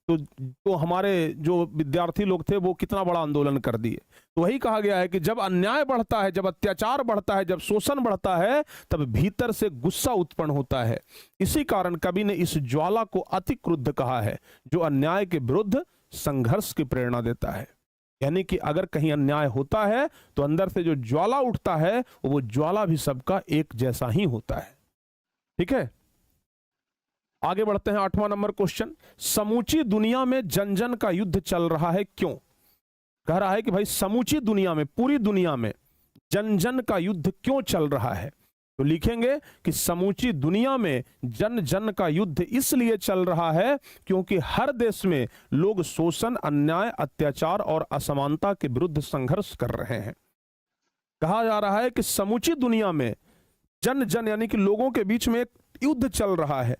तो हमारे जो विद्यार्थी लोग थे वो कितना बड़ा आंदोलन कर दिए। तो वही कहा गया है कि जब अन्याय बढ़ता है, जब अत्याचार बढ़ता है, जब शोषण बढ़ता है, तब भीतर से गुस्सा उत्पन्न होता है। इसी कारण कवि ने इस ज्वाला को अति क्रुद्ध कहा है, जो अन्याय के विरुद्ध संघर्ष की प्रेरणा देता है। यानी कि अगर कहीं अन्याय होता है तो अंदर से जो ज्वाला उठता है वो ज्वाला भी सबका एक जैसा ही होता है। ठीक है। आगे बढ़ते हैं। 8वां नंबर क्वेश्चन, समूची दुनिया में जन जन का युद्ध चल रहा है, क्यों? कह रहा है कि भाई समूची दुनिया में, पूरी दुनिया में जन जन का युद्ध क्यों चल रहा है? तो लिखेंगे कि समूची दुनिया में जन जन का युद्ध इसलिए चल रहा है क्योंकि हर देश में लोग शोषण, अन्याय, अत्याचार और असमानता के विरुद्ध संघर्ष कर रहे हैं। कहा जा रहा है कि समूची दुनिया में जन जन यानी कि लोगों के बीच में एक युद्ध चल रहा है।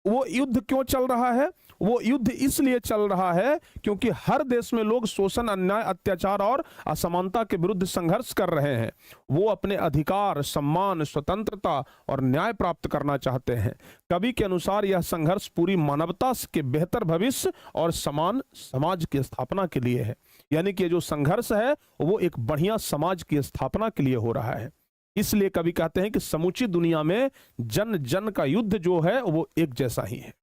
वो युद्ध क्यों चल रहा है? वो युद्ध इसलिए चल रहा है क्योंकि हर देश में लोग शोषण, अन्याय, अत्याचार और असमानता के विरुद्ध संघर्ष कर रहे हैं। वो अपने अधिकार, सम्मान, स्वतंत्रता और न्याय प्राप्त करना चाहते हैं। कवि के अनुसार यह संघर्ष पूरी मानवता के बेहतर भविष्य और समान समाज की स्थापना के लिए है। यानी कि जो संघर्ष है वो एक बढ़िया समाज की स्थापना के लिए हो रहा है। इसलिए कवि कहते हैं कि समूची दुनिया में जन जन का युद्ध जो है वो एक जैसा ही है।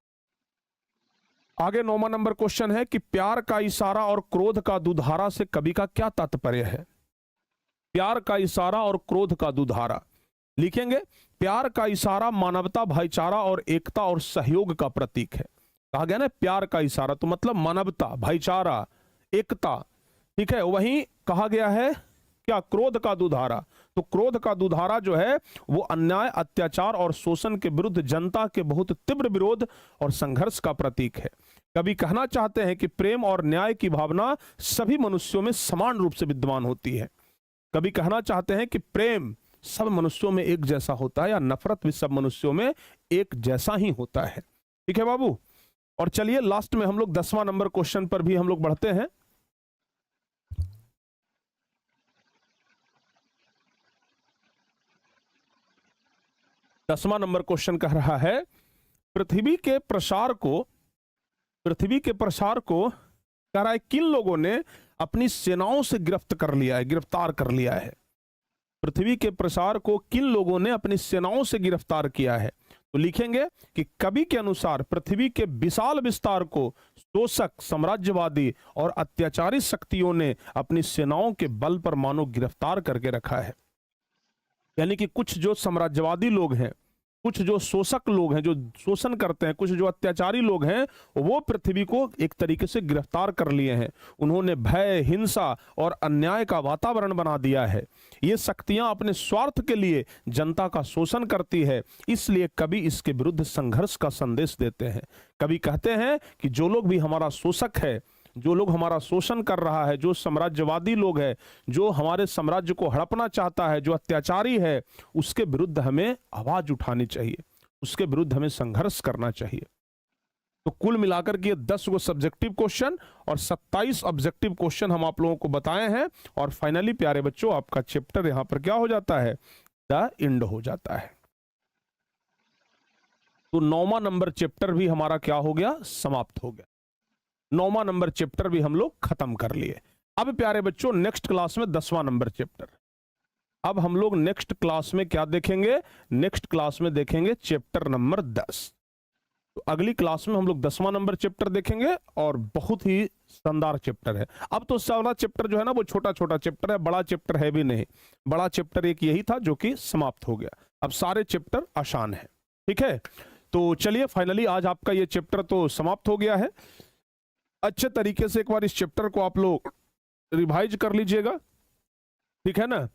आगे 9वां नंबर क्वेश्चन है कि प्यार का इशारा और क्रोध का दुधारा से कवि का क्या तात्पर्य है? प्यार का इशारा और क्रोध का दुधारा। लिखेंगे, प्यार का इशारा मानवता, भाईचारा और एकता और सहयोग का प्रतीक है। कहा गया ना प्यार का इशारा, तो मतलब मानवता, भाईचारा, एकता। ठीक है। वहीं कहा गया है क्या? क्रोध का दुधारा। तो क्रोध का दुधारा जो है वो अन्याय, अत्याचार और शोषण के विरुद्ध जनता के बहुत तीव्र विरोध और संघर्ष का प्रतीक है। कवि कहना चाहते हैं कि प्रेम और न्याय की भावना सभी मनुष्यों में समान रूप से विद्यमान होती है। कवि कहना चाहते हैं कि प्रेम सब मनुष्यों में एक जैसा होता है या नफरत भी सब मनुष्यों में एक जैसा ही होता है। ठीक है बाबू। और चलिए लास्ट में हम लोग 10वां नंबर क्वेश्चन पर भी हम लोग बढ़ते हैं। दसवां नंबर क्वेश्चन कह रहा है पृथ्वी के प्रसार को कह रहा है किन लोगों ने अपनी सेनाओं से गिरफ्तार कर लिया है। पृथ्वी के प्रसार को किन लोगों ने अपनी सेनाओं से गिरफ्तार किया है। तो लिखेंगे कि कवि के अनुसार पृथ्वी के विशाल विस्तार को शोषक, साम्राज्यवादी और अत्याचारी शक्तियों ने अपनी सेनाओं के बल पर मानो गिरफ्तार करके रखा है। यानी कि कुछ जो साम्राज्यवादी लोग हैं, कुछ जो शोषक लोग हैं, जो शोषण करते हैं, कुछ जो अत्याचारी लोग हैं, वो पृथ्वी को एक तरीके से गिरफ्तार कर लिए हैं। उन्होंने भय, हिंसा और अन्याय का वातावरण बना दिया है। ये शक्तियां अपने स्वार्थ के लिए जनता का शोषण करती है, इसलिए कवि इसके विरुद्ध संघर्ष का संदेश देते हैं। कवि कहते हैं कि जो लोग भी हमारा शोषक है, जो लोग हमारा शोषण कर रहा है, जो साम्राज्यवादी लोग है, जो हमारे साम्राज्य को हड़पना चाहता है, जो अत्याचारी है, उसके विरुद्ध हमें आवाज उठानी चाहिए, उसके विरुद्ध हमें संघर्ष करना चाहिए। तो कुल मिलाकर के 10 गो सब्जेक्टिव क्वेश्चन और 27 ऑब्जेक्टिव क्वेश्चन हम आप लोगों को बताए हैं। और फाइनली प्यारे बच्चों, आपका चैप्टर यहां पर क्या हो जाता है, द एंड हो जाता है। तो 9वां नंबर चैप्टर भी हमारा क्या हो गया, समाप्त हो गया। 9वां नंबर चैप्टर भी हम लोग खत्म कर लिए। अब प्यारे बच्चों, नेक्स्ट क्लास में 10वां नंबर चैप्टर। अब हम लोग नेक्स्ट क्लास में क्या देखेंगे, नेक्स्ट क्लास में देखेंगे चैप्टर नंबर 10। तो अगली क्लास में हम लोग 10वां नंबर चैप्टर देखेंगे और बहुत ही शानदार चैप्टर है। अब तो सारा चैप्टर जो है ना वो छोटा छोटा चैप्टर है, बड़ा चैप्टर है भी नहीं। बड़ा चैप्टर एक यही था जो कि समाप्त हो गया। अब सारे चैप्टर आसान है। ठीक है, तो चलिए फाइनली आज आपका ये चैप्टर तो समाप्त हो गया है। अच्छे तरीके से एक बार इस चैप्टर को आप लोग रिवाइज कर लीजिएगा, ठीक है ना,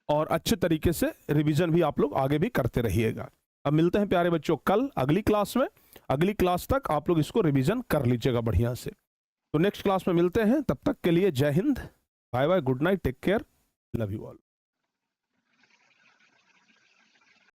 और अच्छे तरीके से रिवीजन भी आप लोग आगे भी करते रहिएगा। अब मिलते हैं प्यारे बच्चों कल अगली क्लास में। अगली क्लास तक आप लोग इसको रिवीजन कर लीजिएगा बढ़िया से। तो नेक्स्ट क्लास में मिलते हैं, तब तक के लिए Jai Hind, bye bye, good night, take care, love you all.